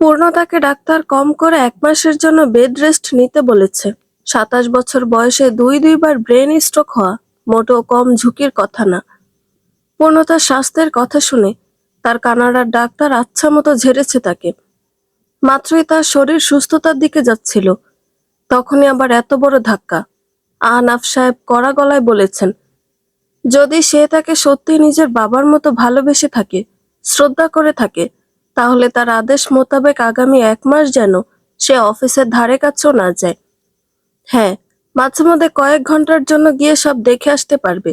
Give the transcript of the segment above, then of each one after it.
পূর্ণতাকে doctor কম করে 1 মাসের জন্য বেড রেস্ট নিতে বলেছে। 27 বছর বয়সে দুইবার ব্রেন স্ট্রোক হওয়া মোটেও কম ঝুঁকির কথা না। পূর্ণতার স্বাস্থ্যের কথা শুনে তার কানাডার ডাক্তার আচ্ছা মতো ঝেড়েছে তাকে। মাত্রই তার শরীর সুস্থতার দিকে যাচ্ছিল, তখনই আবার এত বড় ধাক্কা। আহনাফ সাহেব কড়া গলায় বলেছেন, যদি সে তাকে সত্যি নিজের বাবার মতো ভালোবেসে থাকে, শ্রদ্ধা করে থাকে, তাহলে তার আদেশ মোতাবেক আগামী 1 মাস যেন সে অফিসের ধারে কাছেও না যায়। হ্যাঁ, মাঝে মধ্যে কয়েক ঘন্টার জন্য গিয়ে সব দেখে আসতে পারবে,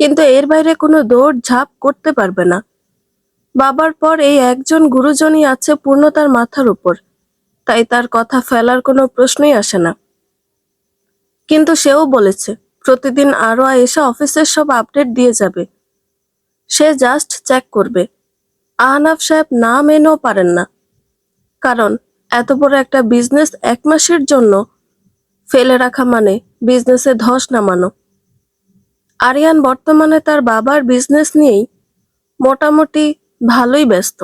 কিন্তু এর বাইরে কোনো দৌড় ঝাঁপ করতে পারবে না। বাবার পর এই একজন গুরুজনই আছে পূর্ণতার মাথার উপর, তাই তার কথা ফেলার কোনো প্রশ্নই আসে না। কিন্তু সেও বলেছে প্রতিদিন আরো এসে অফিসের সব আপডেট দিয়ে যাবে, সে জাস্ট চেক করবে। আহনাফ সাহেব না মেনেও পারেন না, কারণ এত বড় একটা বিজনেস 1 মাসের জন্য ফেলে রাখা মানে বিজনেসে ধস নামানো। আরিয়ান বর্তমানে তার বাবার বিজনেস নিয়েই মোটামুটি ভালোই ব্যস্ত।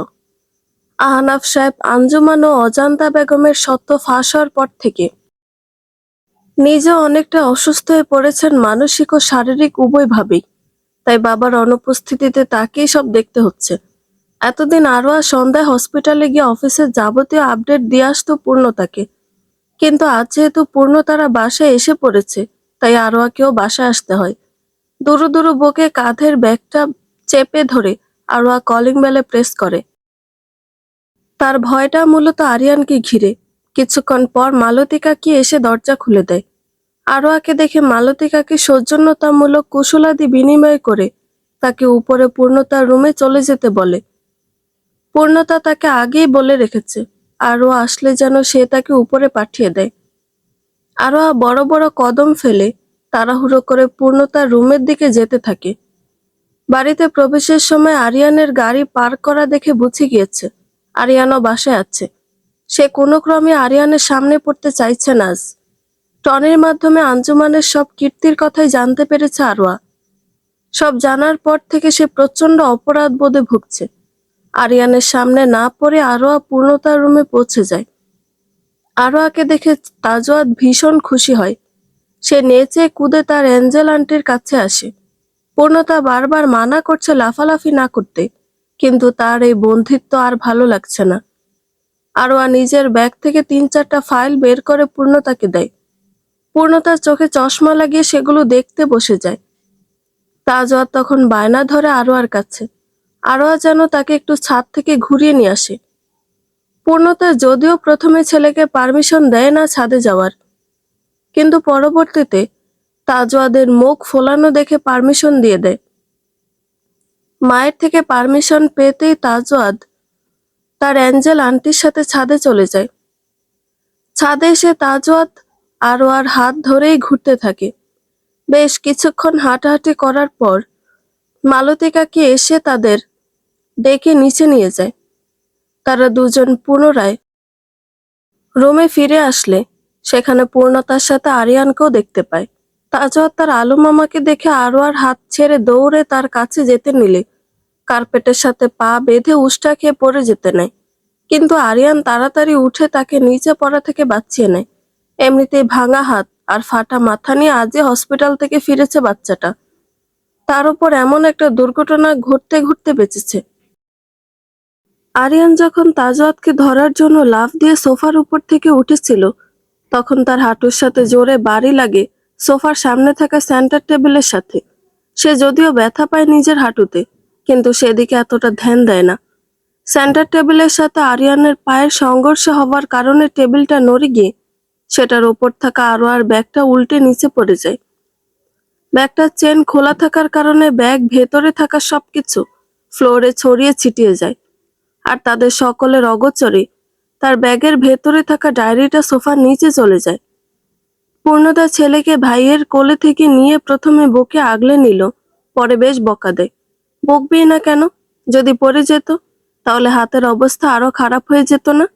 আহনাফ সাহেব আঞ্জুমান ও অজান্তা বেগমের সত্য ফাঁস হওয়ার পর থেকে নিজেও অনেকটা অসুস্থ হয়ে পড়েছেন, মানসিক ও শারীরিক উভয়ভাবেই। তাই বাবার অনুপস্থিতিতে তাকেই সব দেখতে হচ্ছে। এতদিন আরোয়া সন্ধ্যায় হসপিটালে গিয়ে অফিসের যাবতীয় আপডেট দিয়ে আসতো পূর্ণতাকে, কিন্তু আজ যেহেতু পূর্ণতারা বাসায় এসে পড়েছে, তাই আরোয়াকেও বাসায় আসতে হয়। দুরু দুরু বকে কাঁধের ব্যাগটা চেপে ধরে আরোয়া কলিং বেলে প্রেস করে। তার ভয়টা মূলত আরিয়ানকে ঘিরে। কিছুক্ষণ পর মালতী কাকি এসে দরজা খুলে দেয়। আরোয়াকে দেখে মালতী কাকি সৌজন্যতামূলক কুশলাদি বিনিময় করে তাকে উপরে পূর্ণতার রুমে চলে যেতে বলে। পূর্ণতা তাকে আগেই বলে রেখেছে আরোয়া আসলে যেন সে তাকে উপরে পাঠিয়ে দেয়। আরোয়া বড় বড় কদম ফেলে তাড়াহুড়ো করে পূর্ণতার রুমের দিকে যেতে থাকে। বাড়িতে প্রবেশের সময় আরিয়ানের গাড়ি পার্ক করা দেখে বুঝে গিয়েছে আরিয়ানও বাসায় আছে। সে কোনো ক্রমে আরিয়ানের সামনে পড়তে চাইছে না আজ। টনির মাধ্যমে আঞ্জুমানের সব কীর্তির কথাই জানতে পেরেছে আরোয়া। সব জানার পর থেকে সে প্রচন্ড অপরাধ বোধে ভুগছে। আরিয়ানের সামনে না পড়ে আরোয়া পূর্ণতার রুমে পৌঁছে যায়। আরোয়াকে দেখে তাজওয়াত ভীষণ খুশি হয়। সে নেচে কুদে তার অ্যাঞ্জেল আন্টির কাছে আসে। পূর্ণতা বারবার মানা করছে লাফালাফি না করতে, কিন্তু তার এই বন্ধিত্ব আর ভালো লাগছে না। আরোয়া নিজের ব্যাগ থেকে 3-4টা ফাইল বের করে পূর্ণতাকে দেয়। পূর্ণতার চোখে চশমা লাগিয়ে সেগুলো দেখতে বসে যায়। তাজওয়াত তখন বায়না ধরে আরোয়ার কাছে। আরোয়া যেন তাকে একটু ছাদ থেকে ঘুরিয়ে নিয়ে আসে। পূর্ণতা যদিও প্রথমে ছেলেকে পারমিশন দেয় না ছাদে যাওয়ার, কিন্তু পরবর্তীতে তাজওয়াদের মুখ ফোলানো দেখে পারমিশন দিয়ে দেয়। মায়ের থেকে পারমিশন পেতেই তাজওয়াদ তার অ্যাঞ্জেল আন্টির সাথে ছাদে চলে যায়। ছাদে এসে তাজওয়াদ আরোয়ার হাত ধরেই ঘুরতে থাকে। বেশ কিছুক্ষণ হাঁটাহাঁটি করার পর মালতী কাকি এসে তাদের ডেকে নিচে নিয়ে যায়। তারা দুজন পুনরায় রুমে ফিরে আসলে সেখানে পূর্ণতার সাথে আরিয়ানকেও দেখতে পায়। তাজওয়াত তার আলু মামাকে দেখে আরোয়ার হাত ছেড়ে দৌড়ে তার কাছে যেতে নিলে কার্পেটের সাথে পা বেঁধে উষ্টা খেয়ে পড়ে যেতে নেয়, কিন্তু আরিয়ান তাড়াতাড়ি উঠে তাকে নিচে পড়া থেকে বাঁচিয়ে নেয়। এমনিতেই ভাঙা হাত আর ফাটা মাথা নিয়ে আজই হসপিটাল থেকে ফিরেছে বাচ্চাটা, তার উপর এমন একটা দুর্ঘটনা ঘটতে ঘটতে বেঁচেছে। আরিয়ান যখন তাজওয়াতকে ধরার জন্য লাফ দিয়ে সোফার উপর থেকে উঠেছিল, তখন তার হাঁটুর সাথে জোরে বাড়ি লাগে সোফার সামনে থাকা সেন্টার টেবিলের সাথে। সে যদিও ব্যথা পায় নিজের হাঁটুতে, কিন্তু সেদিকে এতটা ধ্যান দেয় না। সেন্টার টেবিলের সাথে আরিয়ানের পায়ের সংঘর্ষ হওয়ার কারণে টেবিলটা নড়ে গিয়ে সেটার ওপর থাকা আরোয়ার ব্যাগটা উল্টে নিচে পড়ে যায়। ব্যাগটার চেন খোলা থাকার কারণে ব্যাগ ভেতরে থাকা সবকিছু ফ্লোরে ছড়িয়ে ছিটিয়ে যায়, আর তাদের সকলের অগোচরে তার ব্যাগের ভেতরে থাকা ডায়েরিটা সোফার নিচে চলে যায়। পূর্ণতা ছেলেকে ভাইয়ের কোলে থেকে নিয়ে প্রথমে বুকে আগলে নিল, পরে বেশ বকা দেয়। বকবেই না কেন? যদি পড়ে যেত তাহলে হাতের অবস্থা আরো খারাপ হয়ে যেত না?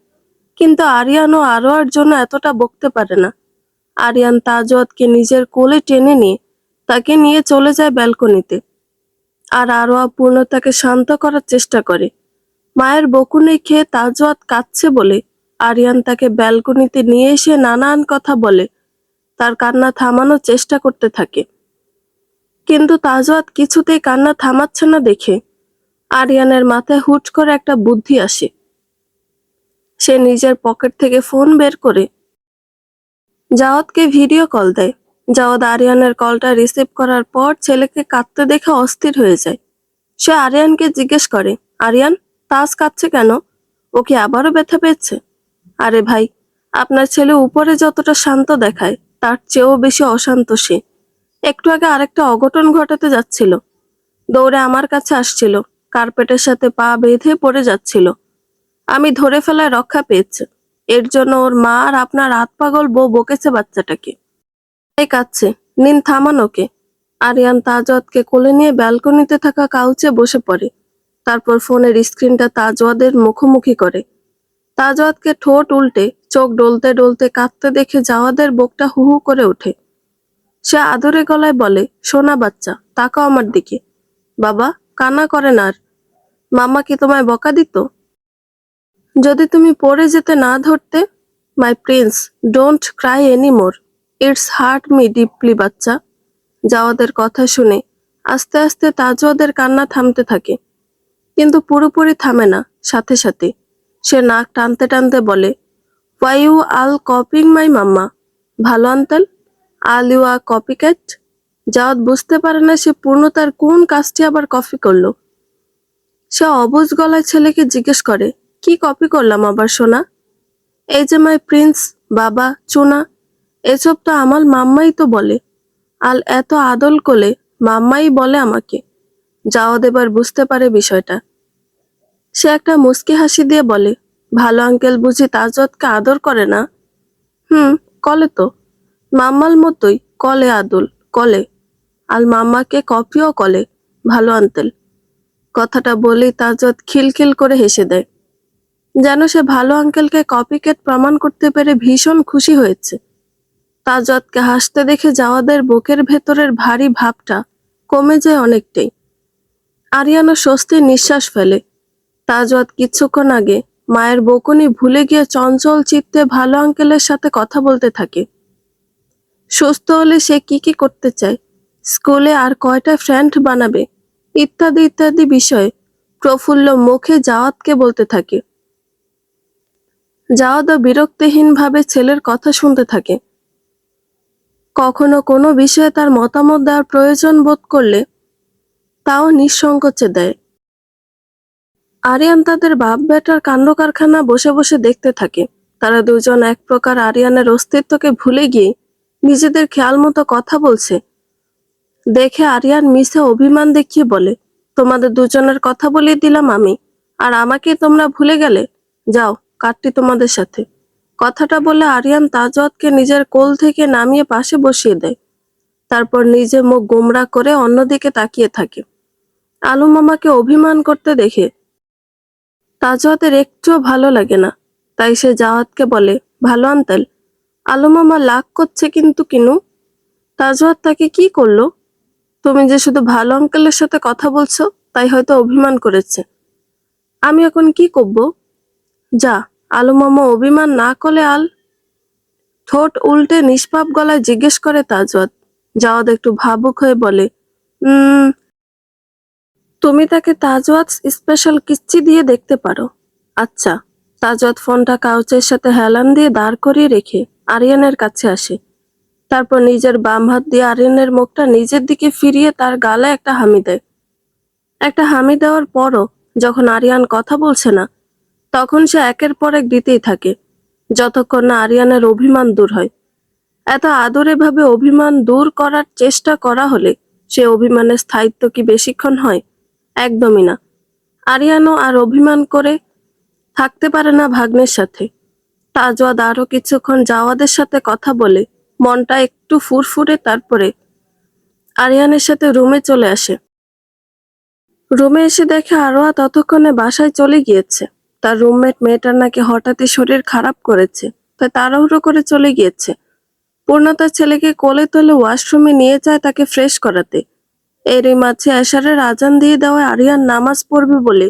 কিন্তু আরিয়ান ও আরোয়ার জন্য এতটা বকতে পারে না। আরিয়ান তাজওয়াতকে নিজের কোলে টেনে নিয়ে তাকে নিয়ে চলে যায় ব্যালকনিতে, আর আরোয়া পূর্ণতাকে শান্ত করার চেষ্টা করে। মায়ের বকুনি খেয়ে তাজওয়াত কাঁদছে বলে আরিয়ান তাকে ব্যালকনিতে নিয়ে এসে নানান কথা বলে, তার কান্না থামানোর চেষ্টা করতে থাকে। কিন্তু তাজওয়াত কিছুতেই কান্না থামাচ্ছে না দেখে আরিয়ানের মাথায় হুট করে একটা বুদ্ধি আসে। সে নিজের পকেট থেকে ফোন বের করে জাওয়াতকে ভিডিও কল দেয়। জাওয়াত আরিয়ানের কলটা রিসিভ করার পর ছেলেকে কাঁদতে দেখে অস্থির হয়ে যায়। সে আরিয়ানকে জিজ্ঞেস করে, আরিয়ান, তাজ কাঁদছে কেন? ও কি আবারও ব্যথা পেয়েছে? আরে ভাই, আপনার ছেলে উপরে যতটা শান্ত দেখায় তার চেয়েও বেশি অশান্ত সে। একটু আগে আরেকটা অঘটন ঘটাতে যাচ্ছিল, দৌড়ে আমার কাছে আসছিল, কার্পেটের সাথে পা বেঁধে পড়ে যাচ্ছিল। আমি ধরে ফেলায় রক্ষা পেয়েছে। এর জন্য ওর মা আর আপনার হাত পাগল বউ বকেছে বাচ্চাটাকে। তাই কাঁদছে, নিন থামান ওকে। আরিয়ান তাজওয়াতকে কোলে নিয়ে ব্যালকনিতে থাকা কাউচে বসে পড়ে। তারপর ফোনের স্ক্রিনটা তাজওয়াদের মুখোমুখি করে। তাজওয়াতকে ঠোঁট উল্টে চোখ ডলতে ডলতে কাঁদতে দেখে জাওয়াদের বুকটা হু হু করে ওঠে। সে আদরে গলায় বলে, সোনা বাচ্চা, তাকাও আমার দিকে। বাবা, কান্না করেন আর। মাম্মা কি তোমায় বকা দিত যদি তুমি পড়ে যেতে না ধরতে? My prince, don't cry anymore, it's hurt me deeply বাচ্চা। জাওয়াদের কথা শুনে আস্তে আস্তে তাজওয়াদের কান্না থামতে থাকে, কিন্তু পুরোপুরি থামে না। সাথে সাথে সে নাক টানতে টানতে বলে, Y you Al কপিং my mamma? ভালো uncle, are you a copy cat? Jawad বুঝতে পারে না সে পূর্ণতার কোন কাজটি আবার কপি করলো। সে অবুঝ গলায় ছেলেকে জিজ্ঞেস করে, কি কপি করলাম আবার সোনা? এই যে মাই প্রিন্স, বাবা, চুনা, এসব তো আমার মাম্মাই তো বলে। আল এত আদল কোলে মাম্মাই বলে আমাকে। জাওয়াদ এবার বুঝতে পারে বিষয়টা। সে একটা মুচকি হাসি দিয়ে বলে, ভালো আঙ্কেল বুঝি তাজওয়াতকে আদর করে না? হুম, কলে তো। মাম্মার মতোই কলে আদল, কলে। আর মাম্মাকে কপিও কলে, ভালো আঙ্কেল। কথাটা বলেই তাজওয়াত খিলখিল করে হেসে দেয়, যেন সে ভালো আঙ্কেলকে কপিক্যাট প্রমাণ করতে পেরে ভীষণ খুশি হয়েছে। তাজওয়াতকে হাসতে দেখে জাওয়াদের বুকের ভেতরের ভারী ভাবটা কমে যায় অনেকটাই। আরিয়ানা স্বস্তির নিঃশ্বাস ফেলে। তাজওয়াত কিছুক্ষণ আগে মায়ের বকুনি ভুলে গিয়ে চঞ্চল চিত্তে ভালো আঙ্কেলের সাথে কথা বলতে থাকে। সুস্থ হলে সে কি কি করতে চায়, স্কুলে আর কয়টা ফ্রেন্ড বানাবে, ইত্যাদি ইত্যাদি বিষয়ে প্রফুল্ল মুখে জাওয়াতকে বলতে থাকে। জাওয়াদও বিরক্তিহীনভাবে ছেলের কথা শুনতে থাকে। কখনো কোনো বিষয়ে তার মতামত দেওয়ার প্রয়োজন বোধ করলে তাও নিঃসংকোচে দেয়। আরিয়ান তাদের বাপ বেটার কাণ্ড কারখানা বসে বসে দেখতে থাকে। তারা দুজন এক প্রকার আরিয়ানের অস্তিত্বকে ভুলে গিয়ে নিজেদের খেয়াল মতো কথা বলছে দেখে আরিয়ান মিসে অভিমান দেখিয়ে বলে, তোমাদের দুজনের কথা বলিয়ে দিলাম আমি, আর আমাকে তোমরা ভুলে গেলে? যাও, কাটটি তোমাদের সাথে। কথাটা বলে আরিয়ান তাজওয়াতকে নিজের কোল থেকে নামিয়ে পাশে বসিয়ে দেয়। তারপর নিজে মুখ গোমড়া করে অন্যদিকে তাকিয়ে থাকে। আলু মামাকে অভিমান করতে দেখে তাজওয়াতের একটুও ভালো লাগে না। তাই সে জাওয়াতকে বলে, ভালো আঙ্কেল, আলু মামা লাগ করছে কিন্তু কিনু। তাজওয়াত তাকে কি করলো? তুমি যে শুধু ভালো আঙ্কেলের সাথে কথা বলছো তাই হয়তো অভিমান করেছে। আমি এখন কি করব? যা, আলু মামা অভিমান না করলে আল। ঠোঁট উল্টে নিষ্পাপ গলায় জিজ্ঞেস করে তাজওয়াত। জাওয়াত একটু ভাবুক হয়ে বলে, উম তুমি তাকে তাজওয়াত স্পেশাল কিচ্ছি দিয়ে দেখতে পারো। আচ্ছা। তাজওয়াত ফোনটা কাউচের সাথে হেলান দিয়ে দাঁড় করিয়ে রেখে আরিয়ানের কাছে আসে। তারপর নিজের বাম হাত দিয়ে আরিয়ানের মুখটা নিজের দিকে ফিরিয়ে তার গালে একটা হামি দেয়। একটা হামি দেওয়ার পরও যখন আরিয়ান কথা বলছে না, তখন সে একের পর এক দিতেই থাকে, যতক্ষণ না আরিয়ানের অভিমান দূর হয়। এত আদরে ভাবে অভিমান দূর করার চেষ্টা করা হলে সে অভিমানের স্থায়িত্ব কি বেশিক্ষণ হয়? একদমই না। আরিয়ানও আর অভিমান করে থাকতে পারে না ভাগ্নের সাথে। তাজওয়াদ আরো কিছুক্ষণ জাওয়াদের সাথে কথা বলে মনটা একটু ফুরফুরে তারপরে আরিয়ানের সাথে রুমে চলে আসে। রুমে এসে দেখে আরোয়া ততক্ষণে বাসায় চলে গিয়েছে। তার রুমমেট মেয়েটার নাকি হঠাৎই শরীর খারাপ করেছে, তাই তাড়াহুড়ো করে চলে গিয়েছে। পূর্ণতার ছেলেকে কোলে তুলে ওয়াশরুমে নিয়ে যায় তাকে ফ্রেশ করাতে। এরই মাঝে এশারের আজান দিয়ে দেওয়ায় আরিয়ান নামাজ পড়বে বলে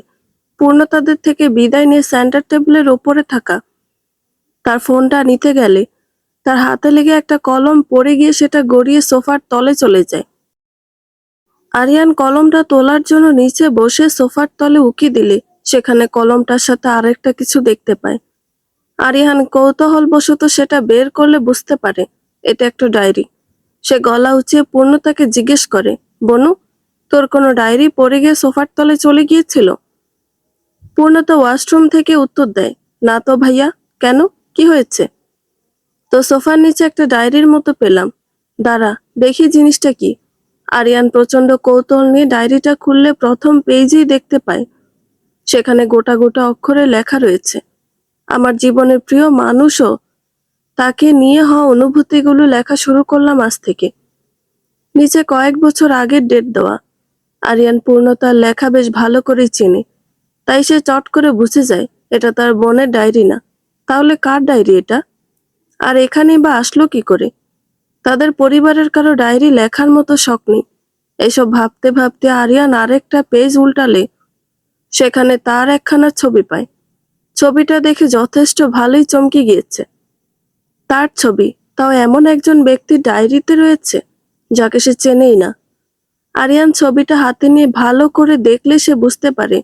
পূর্ণতাদের থেকে বিদায় নিয়ে সেন্টার টেবিলের ওপরে থাকা তার ফোনটা নিতে গেলে তার হাতে লেগে একটা কলম পড়ে গিয়ে সেটা গড়িয়ে সোফার তলে চলে যায়। আরিয়ান কলমটা তোলার জন্য নিচে বসে সোফার তলে উকি দিলে সেখানে কলমটার সাথে আরেকটা কিছু দেখতে পায়। আরিয়ান কৌতূহলবশত সেটা বের করলে বুঝতে পারে এটা একটা ডায়েরি। সে গলা উঁচিয়ে পূর্ণতাকে জিজ্ঞেস করে, বনু, তোর কোনো ডায়েরি পড়ে গিয়ে সোফার তলে চলে গিয়েছিল? পূর্ণতা ওয়াশরুম থেকে উত্তর দেয়, না তো ভাইয়া। কেন, কি হয়েছে? তো সোফার নিচে একটা ডায়েরির মতো পেলাম, দাঁড়া দেখি জিনিসটা কি। আরিয়ান প্রচন্ড কৌতূহল নিয়ে ডায়েরিটা খুললে প্রথম পেজেই দেখতে পায় সেখানে গোটা গোটা অক্ষরে লেখা রয়েছে আমার জীবনের প্রিয় মানুষও তাকে নিয়ে হওয়া অনুভূতিগুলো লেখা শুরু করলাম আজ থেকে। নিচে কয়েক বছর আগের ডেট দেওয়া। আরিয়ান পূর্ণতার লেখা বেশ ভালো করেই চেনে, তাই সে চট করে বুঝে যায় এটা তার বোনের ডায়েরি না। তাহলে কার ডায়েরি এটা? আর এখানেই বা আসলো কি করে? তাদের পরিবারের কারো ডায়েরি লেখার মতো শখ নেই। এসব ভাবতে ভাবতে আরিয়ান আরেকটা পেজ উল্টালে সেখানে তার একখানা ছবি পায়। ছবিটা দেখে যথেষ্ট ভালোই চমকে গিয়েছে। তার ছবি, তাও এমন একজন ব্যক্তির ডায়েরিতে রয়েছে যাকে সে চেনেই না। আরিয়ান ছবিটা হাতে নিয়ে ভালো করে দেখলে সে বুঝতে পারে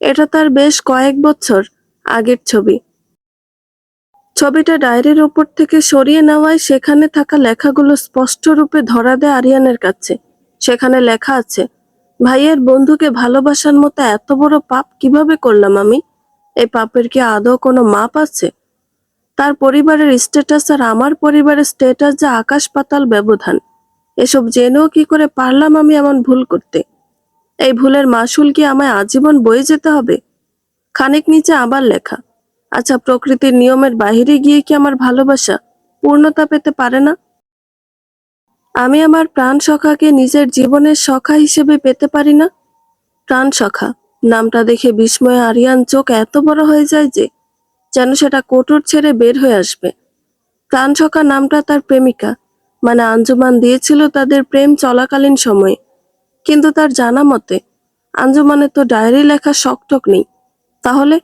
এটা তার বেশ কয়েক বছর আগের ছবি। ছবিটা ডায়েরির ওপর থেকে সরিয়ে নেওয়ায় সেখানে থাকা লেখাগুলো স্পষ্ট রূপে ধরা দেয় আরিয়ানের কাছে। সেখানে লেখা আছে, ভাইয়ের বন্ধুকে ভালোবাসার মতো এত বড় পাপ কিভাবে করলাম আমি? এই পাপের কি আদৌ কোনো মাপ আছে? তার পরিবারের স্ট্যাটাস আর আমার পরিবারের স্ট্যাটাস যা আকাশ পাতাল ব্যবধান। এসব জেনেও কি করে পারলাম আমি এমন ভুল করতে? এই ভুলের মাসুল কি আমায় আজীবন বয়ে যেতে হবে? খানিক নিচে আবার লেখা, আচ্ছা প্রকৃতির নিয়মের বাহিরে গিয়ে কি আমার ভালোবাসা পূর্ণতা পেতে পারে না? আমি আমার প্রাণ সখাকে নিজের জীবনের সখা হিসেবে পেতে পারি না? প্রাণ সখা নামটা দেখে বিস্ময়ে আরিয়ান চোখ এত বড় হয়ে যায় যে যেন সেটা কোটর ছেড়ে বের হয়ে আসবে। প্রাণ সখা নামটা তার প্রেমিকা মানে আঞ্জুমান দিয়েছিল তাদের প্রেম চলাকালীন সময়ে। কিন্তু তার জানা মতে আঞ্জুমানের তো ডায়েরি লেখার শখটক নেই। তাহলে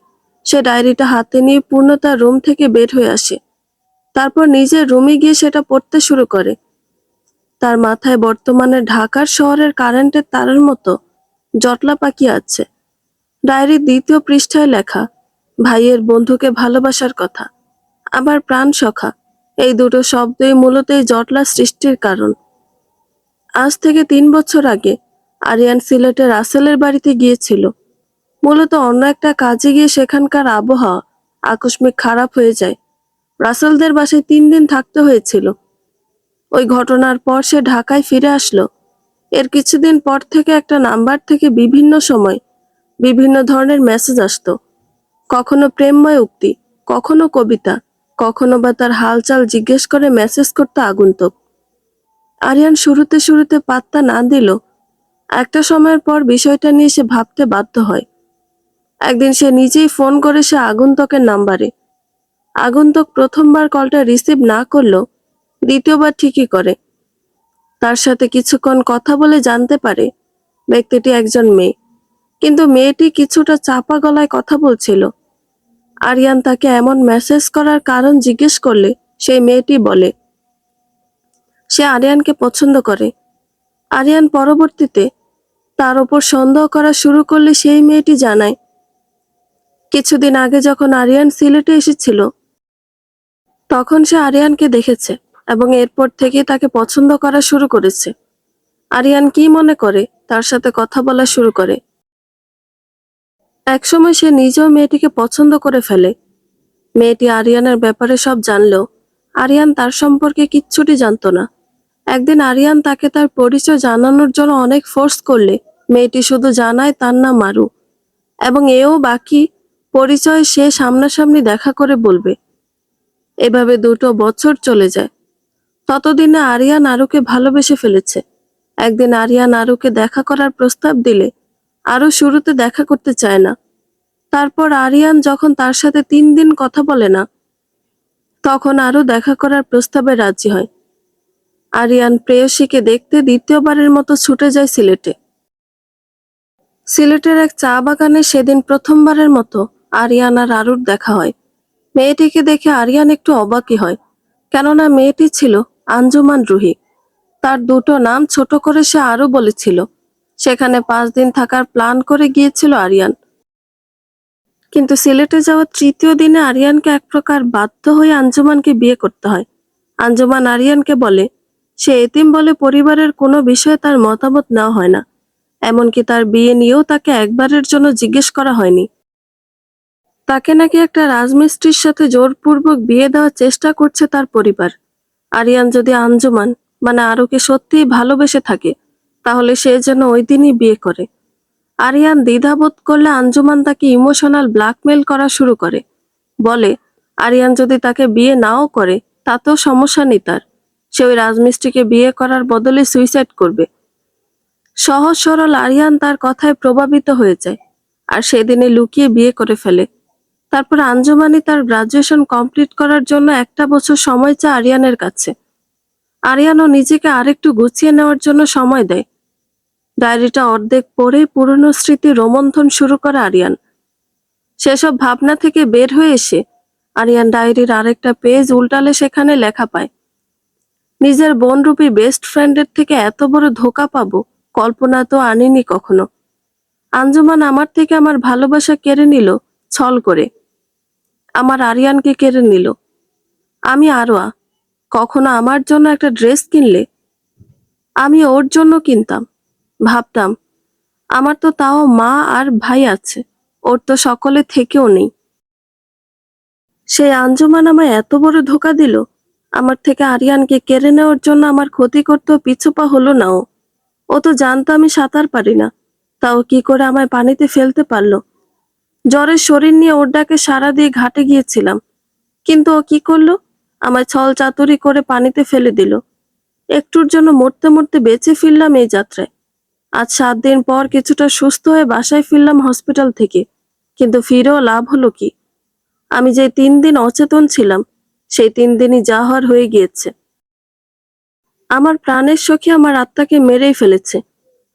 সে ডায়েরিটা হাতে নিয়ে পূর্ণতার রুম থেকে বের হয়ে আসে। তারপর নিজের রুমে গিয়ে সেটা পড়তে শুরু করে। তার মাথায় বর্তমানে ঢাকার শহরের কারেন্টের তারের মতো জটলা পাকিয়ে আছে। ডায়েরির দ্বিতীয় পৃষ্ঠায় লেখা, ভাইয়ের বন্ধুকে ভালোবাসার কথা, আবার প্রাণ সখা, এই দুটো শব্দই মূলত এই জটলা সৃষ্টির কারণ। আজ থেকে 3 বছর আগে আরিয়ান সিলেটে রাসেলের বাড়িতে গিয়েছিল। মূলত অন্য একটা কাজে গিয়ে সেখানকার আবহাওয়া আকস্মিক খারাপ হয়ে যায়। রাসেলদের বাসায় 3 দিন থাকতে হয়েছিল। ওই ঘটনার পর সে ঢাকায় ফিরে আসলো। এর কিছুদিন পর থেকে একটা নাম্বার থেকে বিভিন্ন সময় বিভিন্ন ধরনের মেসেজ আসতো। কখনো প্রেমময় উক্তি, কখনো কবিতা, কখনো বা তার হালচাল জিজ্ঞেস করে মেসেজ করতে আগন্তুক। আরিয়ান শুরুতে শুরুতে পাত্তা না দিল। একটা সময়ের পর বিষয়টা নিয়ে সে ভাবতে বাধ্য হয়। একদিন সে নিজেই ফোন করে সে আগন্তুকের নাম্বারে। আগন্তুক প্রথমবার কলটা রিসিভ না করলেও দ্বিতীয়বার ঠিকই করে। তার সাথে কিছুক্ষণ কথা বলে জানতে পারে ব্যক্তিটি একজন মেয়ে, কিন্তু মেয়েটি কিছুটা চাপা গলায় কথা বলছিল। আরিয়ান তাকে এমন মেসেজ করার কারণ জিজ্ঞেস করলে সেই মেয়েটি বলে সে আরিয়ানকে পছন্দ করে। আরিয়ান পরবর্তীতে তার ওপর সন্দেহ করা শুরু করলে সেই মেয়েটি জানায় কিছুদিন আগে যখন আরিয়ান সিলেটে এসেছিল তখন সে আরিয়ানকে দেখেছে এবং এরপর থেকে তাকে পছন্দ করা শুরু করেছে। আরিয়ান কি মনে করে তার সাথে কথা বলা শুরু করে। একসময় সে নিজেও মেয়েটিকে পছন্দ করে ফেলে। মেয়েটি আরিয়ানের ব্যাপারে সব জানলেও আরিয়ান তার সম্পর্কে কিচ্ছুটি জানতো না। একদিন আরিয়ান তাকে তার পরিচয় জানানোর জন্য অনেক ফোর্স করলে মেয়েটি শুধু জানায় তার নাম মারু এবং এও বাকি পরিচয় সে সামনাসামনি দেখা করে বলবে। এভাবে 2 বছর চলে যায়। ততদিনে আরিয়ান আরুকে ভালোবেসে ফেলেছে। একদিন আরিয়ান আরুকে দেখা করার প্রস্তাব দিলে আরু শুরুতে দেখা করতে চায় না। তারপর আরিয়ান যখন তার সাথে 3 দিন কথা বলে না তখন আরু দেখা করার প্রস্তাবে রাজি হয়। আরিয়ান প্রেয়সীকে দেখতে দ্বিতীয়বারের মতো ছুটে যায় সিলেটে। সিলেটের এক চা বাগানে সেদিন প্রথমবারের মতো আরিয়ান আর আরুর দেখা হয়। মেয়েটিকে দেখে আরিয়ান একটু অবাকই হয়, কেননা মেয়েটি ছিল আঞ্জুমান রুহি। তার দুটো নাম ছোট করে সে আরও বলেছিল। সেখানে 5 দিন থাকার প্ল্যান করে গিয়েছিল আরিয়ান। কিন্তু সিলেটে যাওয়ার তৃতীয় দিনে আরিয়ানকে এক প্রকার বাধ্য হয়ে আঞ্জুমানকে বিয়ে করতে হয়। আঞ্জুমান আরিয়ানকে বলে সে এতিম বলে পরিবারের কোনো বিষয়ে তার মতামত নেওয়া হয় না। এমনকি তার বিয়ে নিয়েও তাকে একবারের জন্য জিজ্ঞেস করা হয়নি। তাকে নাকি একটা রাজমিস্ত্রির সাথে জোরপূর্বক বিয়ে দেওয়ার চেষ্টা করছে তার পরিবার। আরিয়ান যদি আঞ্জুমান মানে আরুকে সত্যিই ভালোবেসে থাকে, তাহলে সে যেন ওই দিনই বিয়ে করে। আরিয়ান দ্বিধাবোধ করলে আঞ্জুমান তাকে ইমোশনাল ব্ল্যাকমেল করা শুরু করে। বলে আরিয়ান যদি তাকে বিয়ে নাও করে তাতেও সমস্যা নেই তার, সে ওই রাজমিস্ত্রিকে বিয়ে করার বদলে সুইসাইড করবে। সহজ সরল আরিয়ান তার কথায় প্রভাবিত হয়ে যায় আর সেদিনে লুকিয়ে বিয়ে করে ফেলে। তারপর আঞ্জুমানি তার গ্রাজুয়েশন কমপ্লিট করার জন্য 1 বছর সময় চায় আরিয়ানের কাছে। আরিয়ানও নিজেকে আরেকটু গুছিয়ে নেওয়ার জন্য সময় দেয়। ডায়েরিটা অর্ধেক পড়ে পুরনো স্মৃতি রোমন্থন শুরু করে আরিয়ান। সেসব ভাবনা থেকে বের হয়ে এসে আরিয়ান ডায়েরির আরেকটা পেজ উল্টালে সেখানে লেখা পায়, নিজের বোনরূপী বেস্ট ফ্রেন্ডের থেকে এত বড় ধোঁকা পাবো কল্পনা তো আনিনি কখনো। আঞ্জুমান আমার থেকে আমার ভালোবাসা কেড়ে নিল ছল করে, আমার আরিয়ানকে কেড়ে নিল। আমি আরোয়া, কখনো আমার জন্য একটা ড্রেস কিনলে? আমি ওর জন্য কিনতাম। ভাবতাম আমার তো তাও মা আর ভাই আছে, ওর তো সকলে থেকেও নেই। সেই আঞ্জুমান আমায় এত বড় ধোঁকা দিল। আমার থেকে আরিয়ানকে কেড়ে নেওয়ার জন্য আমার ক্ষতি করতেও পিছুপা হলো না ও। ও তো জানতো আমি সাঁতার পারি না, তাও কি করে আমায় পানিতে ফেলতে পারলো। জ্বরের শরীর নিয়ে ওর ডাকে সাড়া দিয়ে ঘাটে গিয়েছিলাম, কিন্তু ও কি করলো, আমায় ছল চাতুরি করে পানিতে ফেলে দিল। একটুর জন্য মরতে মরতে বেঁচে ফিরলাম এই যাত্রায়। আজ 7 দিন পর কিছুটা সুস্থ হয়ে বাসায় ফিরলাম হসপিটাল থেকে, কিন্তু ফিরেও লাভ হলো কি? আমি যে 3 দিন অচেতন ছিলাম, সেই 3 দিনই যা হওয়ার হয়ে গিয়েছে। আমার প্রাণের সখী আমার আত্মাকে মেরেই ফেলেছে,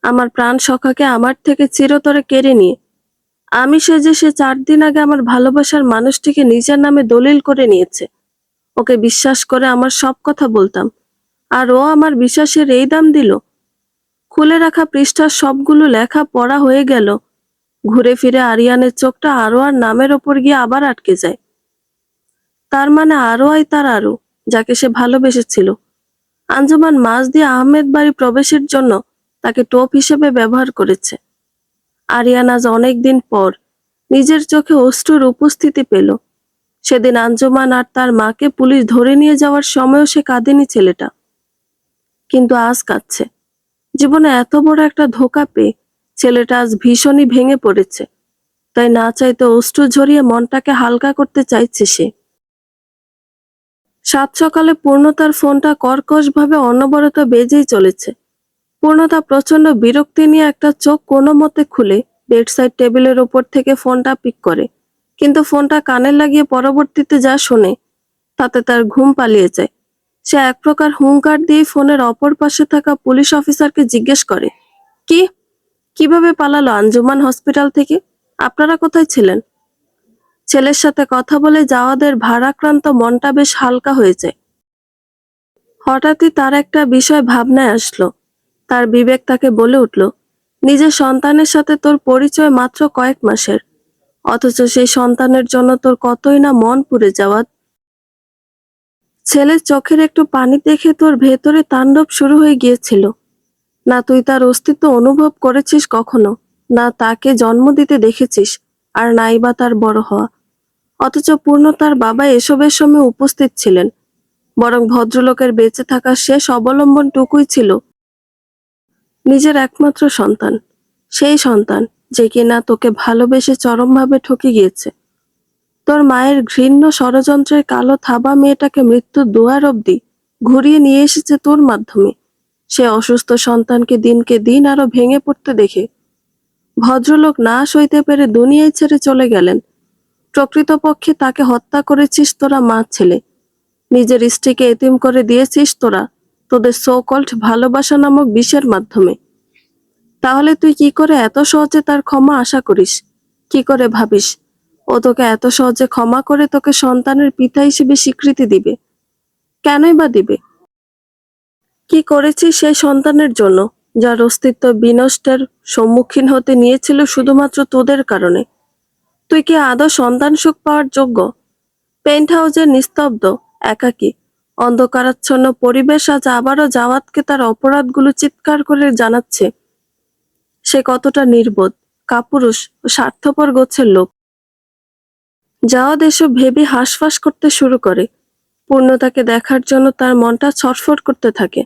আমার প্রাণ সখাকে আমার থেকে চিরতরে কেড়ে নিয়ে। আমি সেজে সে 4 দিন আগে আমার ভালোবাসার মানুষটিকে নিজের নামে দলিল করে নিয়েছে। ওকে বিশ্বাস করে আমার সব কথা বলতাম, আর ও আমার বিশ্বাসের এই দাম দিল। খুলে রাখা পৃষ্ঠার সবগুলো লেখা পড়া হয়ে গেল। ঘুরে ফিরে আরিয়ানের চোখটা আরোয়ার নামের ওপর গিয়ে আবার আটকে যায়। তার মানে আরোয়াই তার আরু, যাকে সে ভালোবেসেছিল। আঞ্জুমান মাঝ দিয়ে আহমেদ বাড়ি প্রবেশের জন্য তাকে টোপ হিসেবে ব্যবহার করেছে। আরিয়ান আজ অনেকদিন পর নিজের চোখে অশ্রুর উপস্থিতি পেল। সেদিন আঞ্জুমান আর তার মাকে পুলিশ ধরে নিয়ে যাওয়ার সময়ও সে কাঁদেনি ছেলেটা, কিন্তু আজ কাঁদছে। জীবনে এত বড় একটা ধোঁকা পেয়ে ছেলেটা আজ ভীষণই ভেঙে পড়েছে, তাই না চাইতে অশ্রু ঝরিয়ে মনটাকে হালকা করতে চাইছে সে। সাত সকালে পূর্ণতার ফোনটা কর্কশভাবে অনবরত বেজেই চলেছে। পূর্ণতা প্রচন্ড বিরক্তি নিয়ে একটা চোখ কোনো মতে খুলে বেডসাইড টেবিলের ওপর থেকে ফোনটা পিক করে, কিন্তু ফোনটা কানে লাগিয়ে পরবর্তীতে যা শোনে তাতে তার ঘুম পালিয়ে যায়। সে এক প্রকার হুঙ্কার দিয়ে ফোনের অপর পাশে থাকা পুলিশ অফিসারকে জিজ্ঞেস করে, কি, কিভাবে পালালো আঞ্জুমান হসপিটাল থেকে? আপনারা কোথায় ছিলেন? ছেলের সাথে কথা বলে জাওয়াদের ভারাক্রান্ত মনটা বেশ হালকা হয়ে যায়। হঠাৎই তার একটা বিষয় ভাবনায় আসলো। তার বিবেক তাকে বলে উঠল, নিজের সন্তানের সাথে তোর পরিচয় মাত্র কয়েক মাসের, অথচ সেই সন্তানের জন্য তোর কতই না মন পুড়ে যাওয়া। ছেলের চোখের একটু পানি দেখে তোর ভেতরে তাণ্ডব শুরু হয়ে গিয়েছিল। না তুই তার অস্তিত্ব অনুভব করেছিস কখনো, না তাকে জন্ম দিতে দেখেছিস, আর নাই বা তার বড় হওয়া। অথচ পূর্ণতার বাবা এসবের সময় উপস্থিত ছিলেন, বরং ভদ্রলোকের বেঁচে থাকার শেষ অবলম্বনটুকুই ছিল নিজের একমাত্র সন্তান। সেই সন্তান যে কিনা তোকে ভালোবেসে চরমভাবে ঠকে গিয়েছে। তোর মায়ের ঘৃণ্য ষড়যন্ত্রের কালো থাবা মেয়েটাকে মৃত্যুর দুয়ার অবধি ঘুরিয়ে নিয়ে এসেছে তোর মাধ্যমে। সে অসুস্থ সন্তানকে দিনকে দিন আরো ভেঙে পড়তে দেখে ভদ্রলোক না সইতে পেরে দুনিয়ায় ছেড়ে চলে গেলেন। প্রকৃতপক্ষে তাকে হত্যা করেছিস তোরা মা ছেলে, নিজের স্ত্রীকে এতিম করে দিয়েছিস তোরা তোদের সো কল্ড ভালোবাসা নামক বিষের মাধ্যমে। তাহলে তুই কি করে এত সহজে তার ক্ষমা আশা করিস? কি করে ভাবিস ও তোকে এত সহজে ক্ষমা করে তোকে সন্তানের পিতা হিসেবে স্বীকৃতি দিবে? কেনই বা দিবে? কি করেছিস সেই সন্তানের জন্য, যার অস্তিত্ব বিনষ্টের সম্মুখীন হতে নিয়েছিল শুধুমাত্র তোদের কারণে? তুই কি আদৌ সন্তান সুখ পাওয়ার যোগ্য? পেন্ট হাউসের নিস্তব্ধ, একাকী, অন্ধকারাচ্ছন্ন পরিবেশ আজ আবারও জাওয়াতকে তার অপরাধগুলো চিৎকার করে জানাচ্ছে সে কতটা নির্বোধ, কাপুরুষ ও স্বার্থপর গোছের লোক। জাওয়াত এসব ভেবে হাঁসফাঁস করতে শুরু করে। পূর্ণতাকে দেখার জন্য তার মনটা ছটফট করতে থাকে।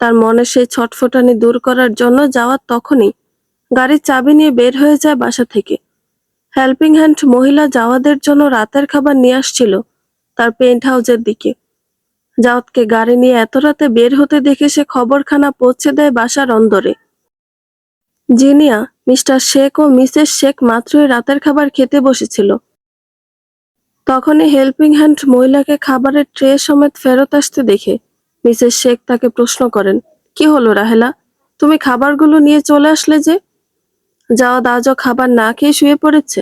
তার মনে সেই ছটফটানি দূর করার জন্য জাওয়াত তখনই গাড়ির চাবি নিয়ে বের হয়ে যায় বাসা থেকে। হেল্পিং হ্যান্ড মহিলা জাওয়াদের জন্য রাতের খাবার নিয়ে আসছিল তার পেন্ট হাউসের দিকে। জাওয়াতকে গাড়ি নিয়ে এত রাতে বের হতে দেখে সে খবরখানা পৌঁছে দেয় বাসার অন্দরে। জিনিয়া, মিস্টার শেখ ও মিসেস শেখ মাত্রই রাতের খাবার খেতে বসেছিল। তখনই হেল্পিং হ্যান্ড মহিলাকে খাবারের ট্রে সমেত ফেরত আসতে দেখে মিসেস শেখ তাকে প্রশ্ন করেন, কি হলো রাহেলা, তুমি খাবারগুলো নিয়ে চলে আসলে যে? জাওয়াত আজও খাবার না খেয়ে শুয়ে পড়েছে।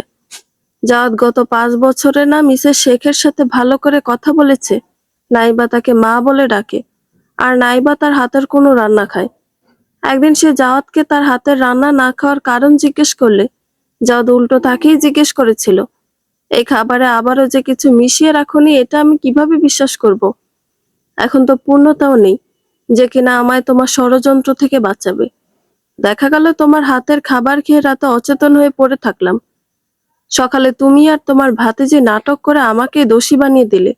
জাওয়াত গত 5 বছরে না মিসেস শেখের সাথে ভালো করে কথা বলেছে, নাইবা তাকে মা বলে ডাকে, আর নাইবা তার হাতের কোনো রান্না খায়। একদিন সে জাওয়াতকে তার হাতের রান্না না খাওয়ার কারণ জিজ্ঞেস করলে জাওয়াত উল্টো তাকেই জিজ্ঞেস করেছিল, এই খাবারে আবারও যে কিছু মিশিয়ে রাখোনি এটা আমি কিভাবে বিশ্বাস করব? এখন তো পূর্ণতাও নেই যে কিনা আমায় তোমার ষড়যন্ত্র থেকে বাঁচাবে। দেখা গেল তোমার হাতের খাবার খেয়ে রাতে অচেতন হয়ে পড়ে থাকলাম। সকালে তুমি আর তোমার ভাতিজি নাটক করে আমাকে দোষী বানিয়ে দিলে।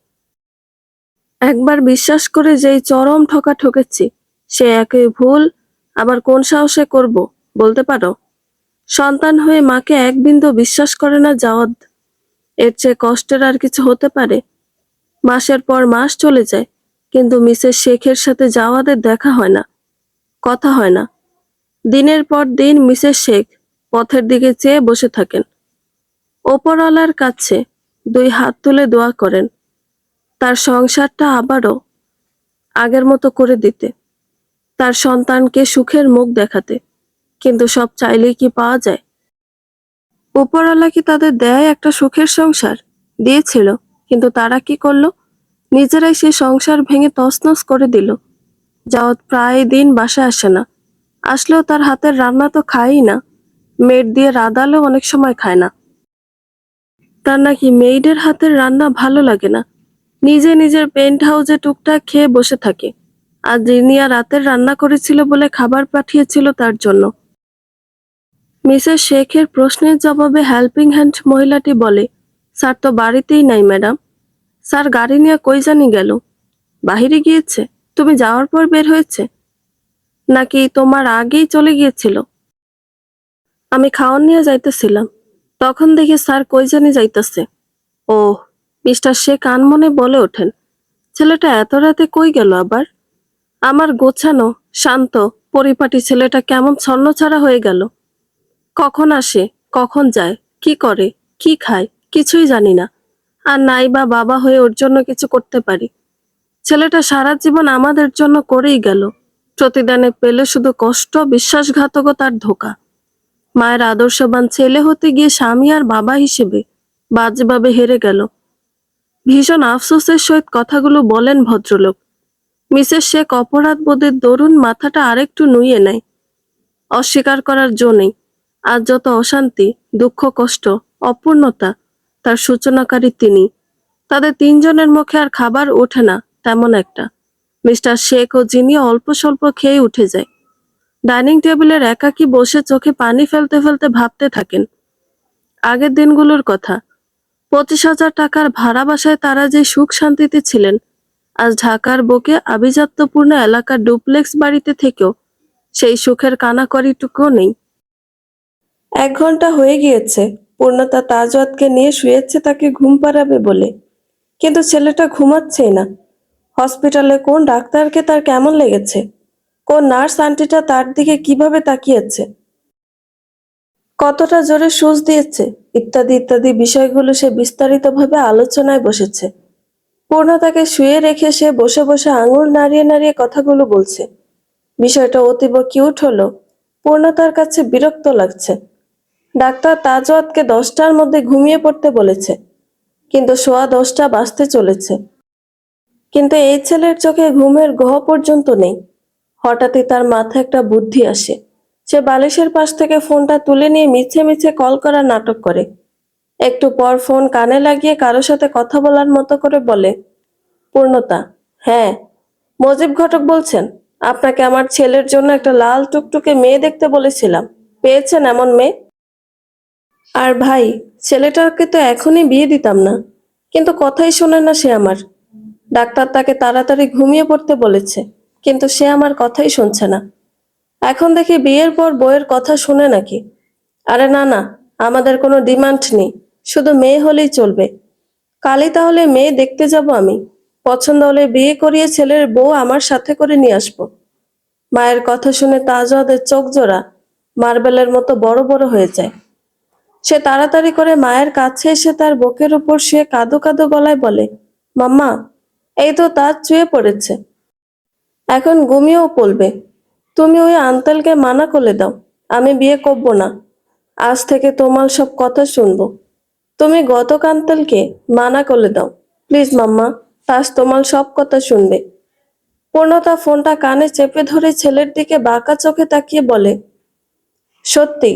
একবার বিশ্বাস করে যেই চরম ঠকা ঠকেছি, সে একই ভুল আবার কোন সাহসে করব বলতে পারো? সন্তান হয়ে মাকে এক বিন্দু বিশ্বাস করে না জাওয়াত। এর চেয়ে কষ্টের আর কিছু হতে পারে? মাসের পর মাস চলে যায়, কিন্তু মিসেস শেখের সাথে জাওয়াদের দেখা হয় না, কথা হয় না। দিনের পর দিন মিসেস শেখ পথের দিকে চেয়ে বসে থাকেন। ওপরওয়ালার কাছে 2 হাত তুলে দোয়া করেন তার সংসারটা আবারও আগের মতো করে দিতে, তার সন্তানকে সুখের মুখ দেখাতে। কিন্তু সব চাইলেই কি পাওয়া যায়? উপরওয়ালা কি তাদের দেয় একটা সুখের সংসার? দিয়েছিল, কিন্তু তারা কি করলো? নিজেরাই সে সংসার ভেঙে তছনছ করে দিল। জাওয়াত প্রায় দিন বাসায় আসে না, আসলেও তার হাতের রান্না তো খায়ই না। মেড দিয়ে রাঁধালেও অনেক সময় খায় না। তার নাকি মেইডের হাতের রান্না ভালো লাগে না। নিজে নিজের পেন্ট হাউসে টুকটাক খেয়ে বসে থাকে। আর জিনিয়া রাতের রান্না করেছিল বলে খাবার পাঠিয়েছিল তার জন্য। মিসেস শেখের প্রশ্নের জবাবে হেল্পিং হ্যান্ড মহিলাটি বলে, স্যার তো বাড়িতেই নাই ম্যাডাম। স্যার গাড়ি নিয়ে কই জানি গেল। বাহিরে গিয়েছে? তুমি যাওয়ার পর বের হয়েছে, নাকি তোমার আগেই চলে গিয়েছিল? আমি খাওয়ার নিয়ে যাইতেছিলাম, তখন দেখি স্যার কই জানি যাইতেছে। ওহ, মিস্টার শেখ আনমনে বলে ওঠেন, ছেলেটা এত রাতে কই গেল আবার? আমার গোছানো, শান্ত, পরিপাটি ছেলেটা কেমন ছন্নছাড়া হয়ে গেল। কখন আসে, কখন যায়, কি করে, কি খায়, কিছুই জানি না। আর নাই বা বাবা হয়ে ওর জন্য কিছু করতে পারি। ছেলেটা সারা জীবন আমাদের জন্য করেই গেল। প্রতিদানে পেলে শুধু কষ্ট, বিশ্বাসঘাতকতার ধোঁকা। মায়ের আদর্শবান ছেলে হতে গিয়ে স্বামী আর বাবা হিসেবে বাজেভাবে হেরে গেল। ভীষণ আফসোসের সহিত কথাগুলো বলেন ভদ্রলোক। মিসেস শেখ অপরাধ বোধের দরুন মাথাটা আরেকটু নুইয়ে নেয়। অস্বীকার করার জো নেই, আজ যত অশান্তি, দুঃখ, কষ্ট, অপূর্ণতা তার সূচনাকারী তিনি। তাদের 3 জনের মুখে আর খাবার ওঠে না তেমন একটা। মিস্টার শেখ ও জিনিয়া অল্প স্বল্প খেয়ে উঠে যায়। ডাইনিং টেবিলের একাকী বসে চোখে পানি ফেলতে ফেলতে ভাবতে থাকেন আগের দিনগুলোর কথা। 25,000 টাকার ভাড়া বাসায় তারা যে সুখ শান্তিতে ছিলেন, আজ ঢাকার বুকে আভিজাত্যপূর্ণ এলাকার ডুপ্লেক্স বাড়িতে থেকেও সেই সুখের কানাকড়িটুকুও নেই। 1 ঘন্টা হয়ে গিয়েছে পূর্ণতা তাজওয়াতকে নিয়ে শুয়েছে তাকে ঘুম পাড়াবে বলে, কিন্তু ছেলেটা ঘুমাচ্ছেই না। হসপিটালে কোন ডাক্তারকে তার কেমন লেগেছে, কোন নার্স আন্টিটা তার দিকে কিভাবে তাকিয়েছে, কতটা জোরে সুচ দিয়েছে, ইত্যাদি ইত্যাদি বিষয়গুলো সে বিস্তারিতভাবে আলোচনায় বসেছে। পূর্ণতাকে শুয়ে রেখে সে বসে বসে আঙুল নাড়িয়ে নাড়িয়ে কথাগুলো বলছে। বিষয়টা অতীব কিউট হলো। পূর্ণতার কাছে বিরক্ত লাগছে। ডাক্তার তাজওয়াতকে 10টার মধ্যে ঘুমিয়ে পড়তে বলেছে, কিন্তু সোয়া 10টা বাজতে চলেছে। কিন্তু এই ছেলের চোখে ঘুমের গ্রহ পর্যন্ত নেই। হঠাৎই তার মাথায় একটা বুদ্ধি আসে। সে বালিশের পাশ থেকে ফোনটা তুলে নিয়ে মিছে মিছে কল করার নাটক করে। একটু পর ফোন কানে লাগিয়ে কারো সাথে কথা বলার মতো করে বলে, পূর্ণতা, হ্যাঁ, মজিব ঘটক বলছেন? আপনাকে আমার ছেলের জন্য একটা লাল টুকটুকে মেয়ে দেখতে বলেছিলাম, পেয়েছেন এমন মেয়ে? আর ভাই, ছেলেটাকে তো এখনই বিয়ে দিতাম না, কিন্তু কথাই শোনে না সে আমার। ডাক্তার তাকে তাড়াতাড়ি ঘুমিয়ে পড়তে বলেছে, কিন্তু সে আমার কথাই শুনছে না। এখন দেখি বিয়ের পর বউয়ের কথা শুনে নাকি। আরে না না, আমাদের কোনো ডিমান্ড নেই, শুধু মেয়ে হলেই চলবে। কালই তাহলে মেয়ে দেখতে যাব আমি। পছন্দ হলে বিয়ে করিয়ে ছেলের বউ আমার সাথে করে নিয়ে আসবো। মায়ের কথা শুনে তাজওয়াদের চোখ জোড়া মার্বেলের মতো বড় বড় হয়ে যায়। সে তাড়াতাড়ি করে মায়ের কাছে এসে তার বুকের উপর শুয়ে কাঁদো কাঁদো গলায় বলে, মাম্মা, এই তো তাজ শুয়ে পড়েছে, এখন ঘুমিয়েও পড়বে। তুমি ওই আঙ্কেলকে মানা করে দাও, আমি বিয়ে করব না। আজ থেকে তোমার সব কথা শুনবো। তুমি গত আঙ্কেলকে মানা করে দাও, প্লিজ মাম্মা, তাজ তোমার সব কথা শুনবে। পূর্ণতা ফোনটা কানে চেপে ধরে ছেলের দিকে বাঁকা চোখে তাকিয়ে বলে, সত্যি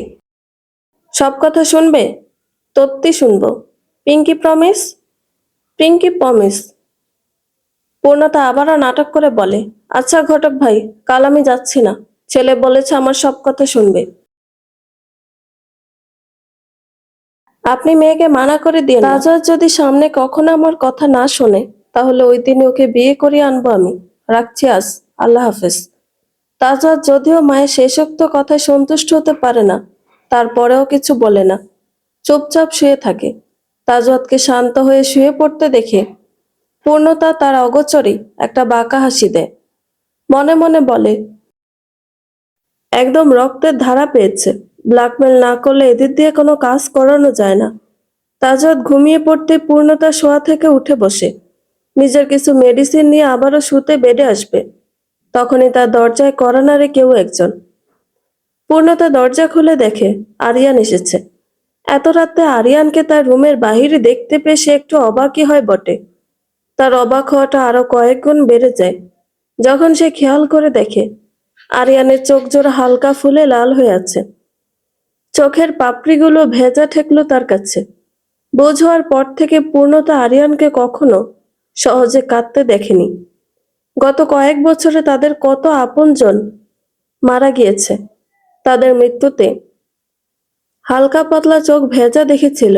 সব কথা শুনবে? সত্যি শুনবো। Pinky promise? Pinky promise. পূর্ণতা আবারও নাটক করে বলে, আচ্ছা ঘটক ভাই, কাল আমি যাচ্ছি না। ছেলে বলেছে আমার সব কথা শুনবে। আপনি মেয়েকে মানা করে দিয়ে না। তাছাড়া যদি সামনে কখনো আমার কথা না শোনে, তাহলে ওই দিনে ওকে বিয়ে করিয়ে আনবো আমি। রাখছি আজ, আল্লাহ হাফেজ। তাজওয়াত যদিও মায়ের শেষোক্ত কথায় সন্তুষ্ট হতে পারে না, তারপরেও কিছু বলে না, চুপচাপ শুয়ে থাকে। তাজওয়াতকে শান্ত হয়ে শুয়ে পড়তে দেখে পূর্ণতা তার অগোচরেই একটা বাঁকা হাসি দেয়। মনে মনে বলে, একদম রক্তের ধারা পেয়েছে। ব্ল্যাকমেল না করলে এদের দিয়ে কোনো কাজ করানো যায় না। তাজওয়াত ঘুমিয়ে পড়তে পূর্ণতা শোয়া থেকে উঠে বসে। নিজের কিছু মেডিসিন নিয়ে আবারও শুতে বেডে আসবে। তখনই তার দরজায় কড়া নাড়ে কেউ একজন। পূর্ণতা দরজা খুলে দেখে আরিয়ান এসেছে। এত রাতে আরিয়ানকে তার রুমের বাহিরে দেখতে পেয়ে সে একটু অবাকই হয় বটে। তার অবাক হওয়াটা আরো কয়েক গুণ বেড়ে যায় যখন সে খেয়াল করে দেখে আরিয়ানের চোখ জোড়া হালকা ফুলে লাল হয়ে আছে। চোখের পাপড়িগুলো ভেজা ঠেকলো তার কাছে। বোঝ হওয়ার পর থেকে পূর্ণতা আরিয়ানকে কখনো সহজে কাঁদতে দেখেনি। গত কয়েক বছরে তাদের কত আপনজন মারা গিয়েছে। তাদের মৃত্যুতে হালকা পাতলা চোখ ভেজা দেখেছিল,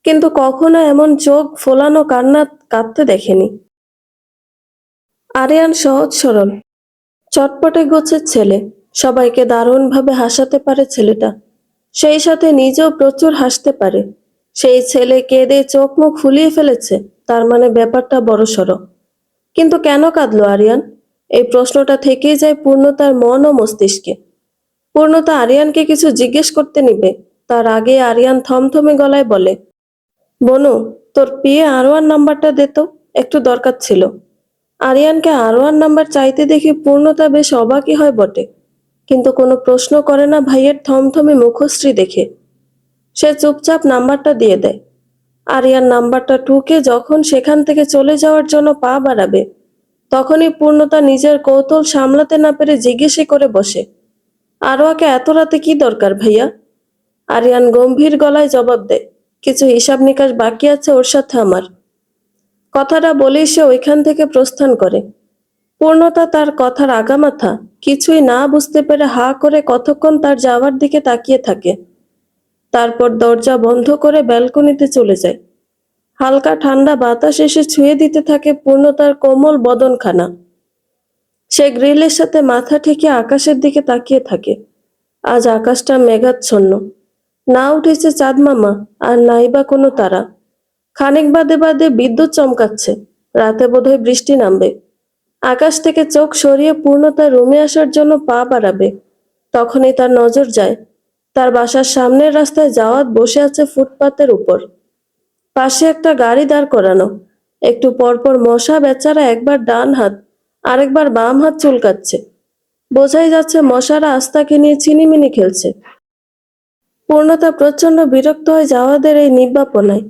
কিন্তু কখনো এমন চোখ ফোলানো কান্না কাঁদতে দেখেনি। আরিয়ান সহজ সরল, চটপটে গোছের ছেলে। সবাইকে দারুণভাবে হাসাতে পারে ছেলেটা, সেই সাথে নিজেও প্রচুর হাসতে পারে। সেই ছেলে কেঁদে চোখ মুখ ফুলিয়ে ফেলেছে, তার মানে ব্যাপারটা বড়সড়। কিন্তু কেন কাঁদলো আরিয়ান? এই প্রশ্নটা থেকেই যায় পূর্ণতার মন ও মস্তিষ্কে। পূর্ণতা আরিয়ানকে কিছু জিজ্ঞেস করতে নিবে, তার আগে আরিয়ান থমথমে গলায় বলে, বনু, তোর পিয়ে আরোয়ার নাম্বারটা দে তো, একটু দরকার ছিল। আরিয়ানকে আরোয়ার নাম্বার চাইতে দেখে পূর্ণতা বেশ অবাকই হয় বটে, কিন্তু কোনো প্রশ্ন করে না ভাইয়ের থমথমে মুখশ্রী দেখে। সে চুপচাপ নাম্বারটা দিয়ে দেয়। আরিয়ান নাম্বারটা টুকে যখন সেখান থেকে চলে যাওয়ার জন্য পা বাড়াবে, তখনই পূর্ণতা নিজের কৌতূহল সামলাতে না পেরে জিজ্ঞেস করে বসে, আরোয়াকে এত রাতে কি দরকার ভাইয়া? আরিয়ান গম্ভীর গলায় জবাব দেয়, কিছু হিসাব নিকাশ বাকি আছে ওর সাথে আমার। কথাটা বলেই সে ওইখান থেকে প্রস্থান করে। পূর্ণতা তার কথার আগামাথা কিছুই না বুঝতে পেরে হা করে কতক্ষণ তার যাওয়ার দিকে তাকিয়ে থাকে। তারপর দরজা বন্ধ করে ব্যালকনিতে চলে যায়। হালকা ঠান্ডা বাতাস এসে ছুঁয়ে দিতে থাকে পূর্ণতার কোমল বদনখানা। সে গ্রিলের সাথে মাথা ঠেকে আকাশের দিকে তাকিয়ে থাকে। আজ আকাশটা মেঘাচ্ছন্ন, না উঠেছে চাঁদ মামা, আর নাই বা কোনো তারা। খানিক বাদে বাদে বিদ্যুৎ চমকাচ্ছে, রাতে বোধহয় বৃষ্টি নামবে। আকাশ থেকে চোখ সরিয়ে পূর্ণতার রুমে আসার জন্য পা বাড়াবে, তখনই তার নজর যায় তার বাসার সামনের রাস্তায় জাওয়াত বসে আছে ফুটপাতের উপর। পাশে একটা গাড়ি দাঁড় করানো। একটু পরপর মশা বেচারা একবার ডান হাত আরেকবার বাম হাত চুলকাচ্ছে। বোঝাই যাচ্ছে মশারা আস্তাকে নিয়ে চিনিমিনি খেলছে। পূর্ণতা প্রচন্ড বিরক্ত হয়ে জাওয়াদের এই নির্বাপনায়।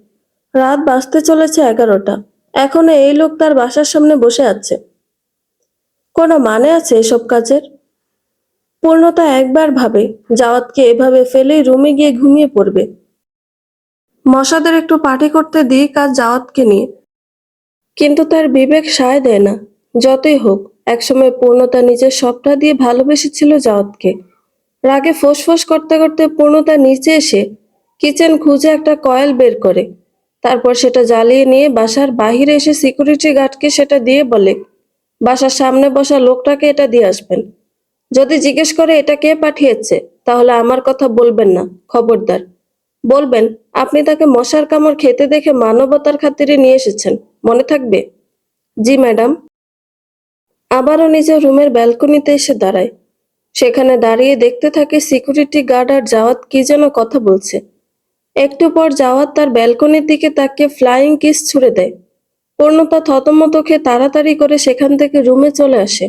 রাত বাজতে চলেছে 11টা, এখনো এই লোক তার বাসার সামনে বসে আছে। কোনো মানে আছে এসব কাজের? পূর্ণতা একবার ভাবে জাওয়াতকে এভাবে ফেলেই রুমে গিয়ে ঘুমিয়ে পড়বে। মশাদের একটু পার্টি করতে দিই কাজ জাওয়াতকে নিয়ে, কিন্তু তার বিবেক সায় দেয় না। যতই হোক, একসময় পূর্ণতা নিজের সবটা দিয়ে ভালোবেসেছিল জাওয়াতকে। রাগে ফোঁস করতে করতে পূর্ণতা নিচে এসে কিচেন খুঁজে একটা কয়েল বের করে, তারপর সেটা জ্বালিয়ে নিয়ে বাসার বাহিরে এসে সিকিউরিটি গার্ডকে সেটা দিয়ে বলে, বাসার সামনে বসা লোকটাকে এটা দিয়ে আসবেন। যদি জিজ্ঞেস করে এটা কে পাঠিয়েছে, তাহলে আমার কথা বলবেন না, খবরদার। বলবেন আপনি তাকে মশার কামড় খেতে দেখে মানবতার খাতিরে নিয়ে এসেছেন, মনে থাকবে? জি ম্যাডাম। আবারও নিজের রুমের ব্যালকনিতে এসে দাঁড়ায়। সেখানে দাঁড়িয়ে দেখতে থাকে সিকিউরিটি গার্ড আর জাওয়াত কি যেন কথা বলছে। একটু পর জাওয়াত তার ব্যালকনির দিকে তাকিয়ে ফ্লাইং কিস ছুড়ে দেয়। পূর্ণতা থতমত খেয়ে তাড়াতাড়ি করে সেখান থেকে রুমে চলে আসে।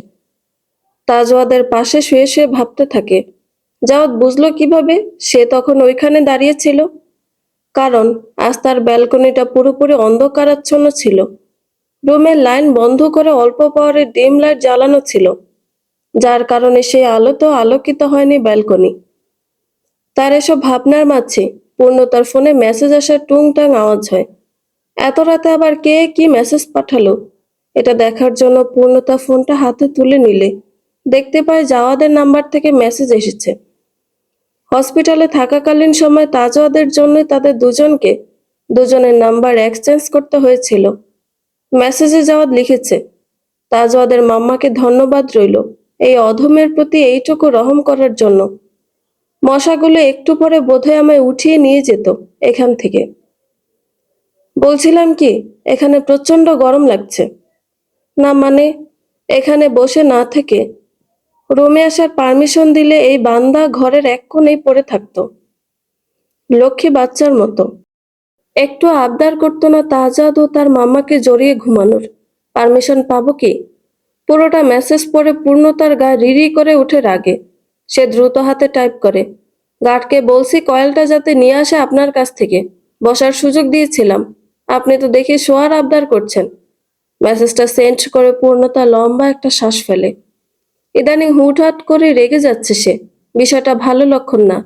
তাজওয়াদের পাশে শুয়ে শুয়ে ভাবতে থাকে, জাওয়াত বুঝলো কিভাবে সে তখন ওইখানে দাঁড়িয়ে ছিল। কারণ আজ তার ব্যালকনিটা পুরোপুরি অন্ধকারাচ্ছন্ন ছিল। রুমের লাইন বন্ধ করে অল্প পাওয়ারের ডিম লাইট জ্বালানো ছিল, যার কারণে সেই আলোতেও আলোকিত হয়নি ব্যালকনি। তার এসব ভাবনার মাঝে পূর্ণতার ফোনে মেসেজ আসার টুংটাং আওয়াজ হয়। এত রাতে আবার কে কি মেসেজ পাঠালো, এটা দেখার জন্য পূর্ণতা ফোনটা হাতে তুলে নিলে দেখতে পায় জাওয়াদের নাম্বার থেকে মেসেজ এসেছে। হসপিটালে থাকাকালীন সময় তাজওয়াদের জন্যই তাদের দুজনকে দুজনের নাম্বার এক্সচেঞ্জ করতে হয়েছিল। মেসেজে জাওয়াদ লিখেছে, তাজওয়াদের মাম্মাকে ধন্যবাদ রইল এই অধমের প্রতি এইটুকু রহম করার জন্য। মশাগুলো একটু পরে বোধহয় আমায় উঠিয়ে নিয়ে যেত এখান থেকে। বলছিলাম কি, এখানে প্রচন্ড গরম লাগছে। না মানে, এখানে বসে না থেকে রুমে আসার পারমিশন দিলে এই বান্দা ঘরের এক কোণেই পড়ে থাকতো লক্ষ্মী বাচ্চার মতো। একটু আবদার করতো না তাজাদ ও তার মামাকে জড়িয়ে ঘুমানোর? পারমিশন পাবো কি? পুরোটা মেসেজ পড়ে পূর্ণতার গা রিরি করে উঠে রাগে। সে দ্রুত হাতে টাইপ করে, গার্ডকে বলছি কয়েলটা যাতে নিয়ে আসে আপনার কাছ থেকে, বসার সুযোগ দিয়েছিলাম, আপনি তো দেখি শোয়ার আবদার করছেন। মেসেজটা সেন্ড করে পূর্ণতা লম্বা একটা শ্বাস ফেলে। ইদানিং হুটহাট করে রেগে যাচ্ছে সে, বিষয়টা ভালো লক্ষণ না।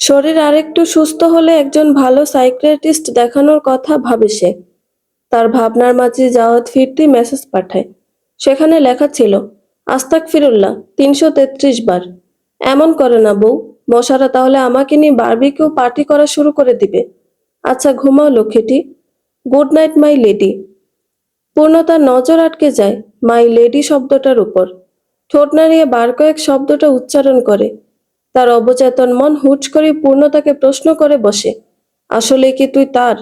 শরীর আরেকটু সুস্থ হলে একজন ভালো সাইকিয়াট্রিস্ট দেখানোর কথা ভাবে সে। তার ভাবনার মাঝে জাওয়াত ফিরতি মেসেজ পাঠায়। সেখানে লেখা ছিল, আস্তাগফিরুল্লাহ 333 বার। এমন করে না বউ, মশারা তাহলে আমাকে নিয়ে বারবিকিউ পার্টি করা শুরু করে দিবে। আচ্ছা ঘুমাও লক্ষ্মীটি, গুড নাইট মাই লেডি। পূর্ণতার নজর আটকে যায় মাই লেডি শব্দটার উপর। ঠোঁট নাড়িয়ে বার কয়েক শব্দটা উচ্চারণ করে। তার অবচেতন মন হুট করে পূর্ণতাকে প্রশ্ন করে বসে, আসলে কি তুই তার,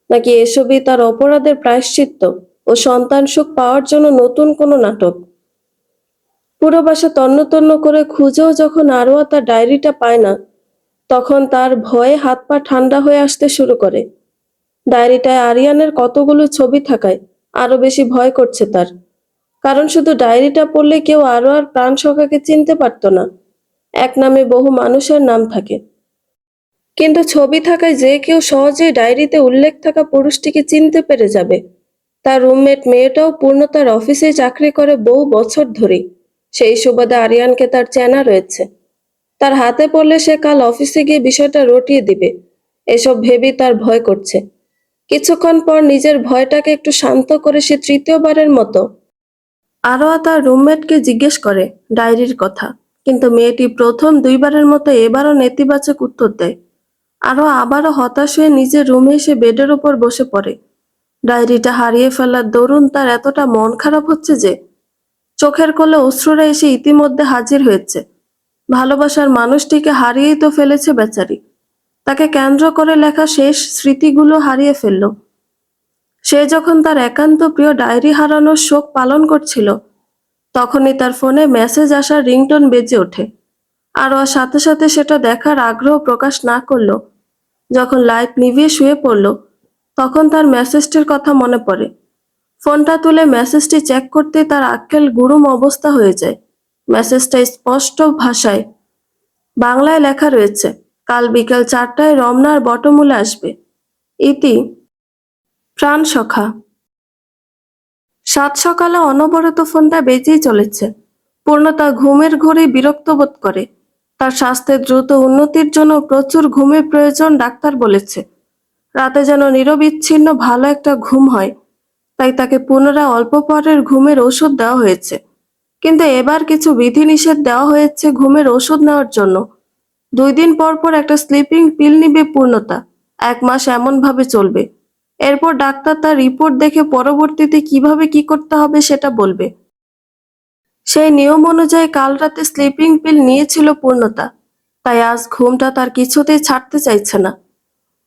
নাকি এসবই তার অপরাধের প্রায়শ্চিত্ত ও সন্তান সুখ পাওয়ার জন্য নতুন কোনো নাটক? পুরো বাসা তন্ন তন্ন করে খুঁজেও যখন আরোয়া তার ডায়েরিটা পায় না, তখন তার ভয়ে হাত পা ঠান্ডা হয়ে আসতে শুরু করে। ডায়েরিটায় আরিয়ানের কতগুলো ছবি থাকায় আরো বেশি ভয় করছে তার। কারণ শুধু ডায়েরিটা পড়লে কেউ আরোয়ার প্রাণ সখাকে চিনতে পারতো না। এক নামে বহু মানুষের নাম থাকে, কিন্তু ছবি থাকায় যে কেউ সহজেই ডায়েরিতে উল্লেখ থাকা পুরুষটিকে চিনতে পেরে যাবে। তার রুমমেট মেয়েটাও পূর্ণতার অফিসে চাকরি করে বহু বছর ধরেই। সেই সুবাদে আরিয়ানকে তার চেনা রয়েছে। তার হাতে পড়লে সে কাল অফিসে গিয়ে বিষয়টা রটিয়ে দিবে, এসব ভেবেই তার ভয় করছে। কিছুক্ষণ পর নিজের ভয়টাকে একটু শান্ত করে সে তৃতীয়বারের মতো আরোয়া তার রুমমেটকে জিজ্ঞেস করে ডায়েরির কথা, কিন্তু মেয়েটি প্রথম দুইবারের মতো এবারও নেতিবাচক উত্তর দেয়। আবারও হতাশ হয়ে নিজের রুমে এসে বেডের ওপর বসে পড়ে। ডায়েরিটা হারিয়ে ফেলার দরুন তার এতটা মন খারাপ হচ্ছে যে চোখের কোলে অশ্রুরা এসে ইতিমধ্যে হাজির হয়েছে। ভালোবাসার মানুষটিকে হারিয়েই তো ফেলেছে বেচারি। তাকে কেন্দ্র করে লেখা শেষ স্মৃতিগুলো হারিয়ে ফেলল। সে যখন তার একান্ত প্রিয় ডায়েরি হারানোর শোক পালন করছিল, তখনই তার ফোনে মেসেজ আসার রিংটোন বেজে ওঠে। সাথে সাথে সেটা দেখার আগ্রহ প্রকাশ না করলো। যখন লাইট নিভিয়ে শুয়ে পড়ল, তখন তার মেসেজটির কথা মনে পড়ে। ফোনটা তুলে মেসেজটি চেক করতেই তার আক্কেল গুরুম অবস্থা হয়ে যায়। মেসেজটা স্পষ্ট ভাষায় বাংলায় লেখা রয়েছে, কাল বিকেল 4টায় রমনার বটমূলে আসবে। ইতি, প্রাণসখা। সাত সকালে অনবরত ফোনটা বেজেই চলেছে। পূর্ণতা ঘুমের ঘোরে বিরক্ত বোধ করে। তার স্বাস্থ্যের দ্রুত উন্নতির জন্য প্রচুর ঘুমের প্রয়োজন, ডাক্তার বলেছে। রাতে যেন নিরবিচ্ছিন্ন ভালো একটা ঘুম হয়, তাই তাকে পুনরায় অল্প পরের ঘুমের ওষুধ দেওয়া হয়েছে। কিন্তু এবার কিছু বিধিনিষেধ দেওয়া হয়েছে ঘুমের ওষুধ নেওয়ার জন্য। 2 দিন পর পর একটা স্লিপিং পিল নিবে পূর্ণতা। 1 মাস এমনভাবে চলবে। এরপর ডাক্তার তার রিপোর্ট দেখে পরবর্তীতে কিভাবে কি করতে হবে সেটা বলবে। সেই নিয়ম অনুযায়ী কাল রাতে স্লিপিং পিল নিয়েছিল পূর্ণতা, তাই আজ ঘুমটা তার কিছুতেই ছাড়তে চাইছে না।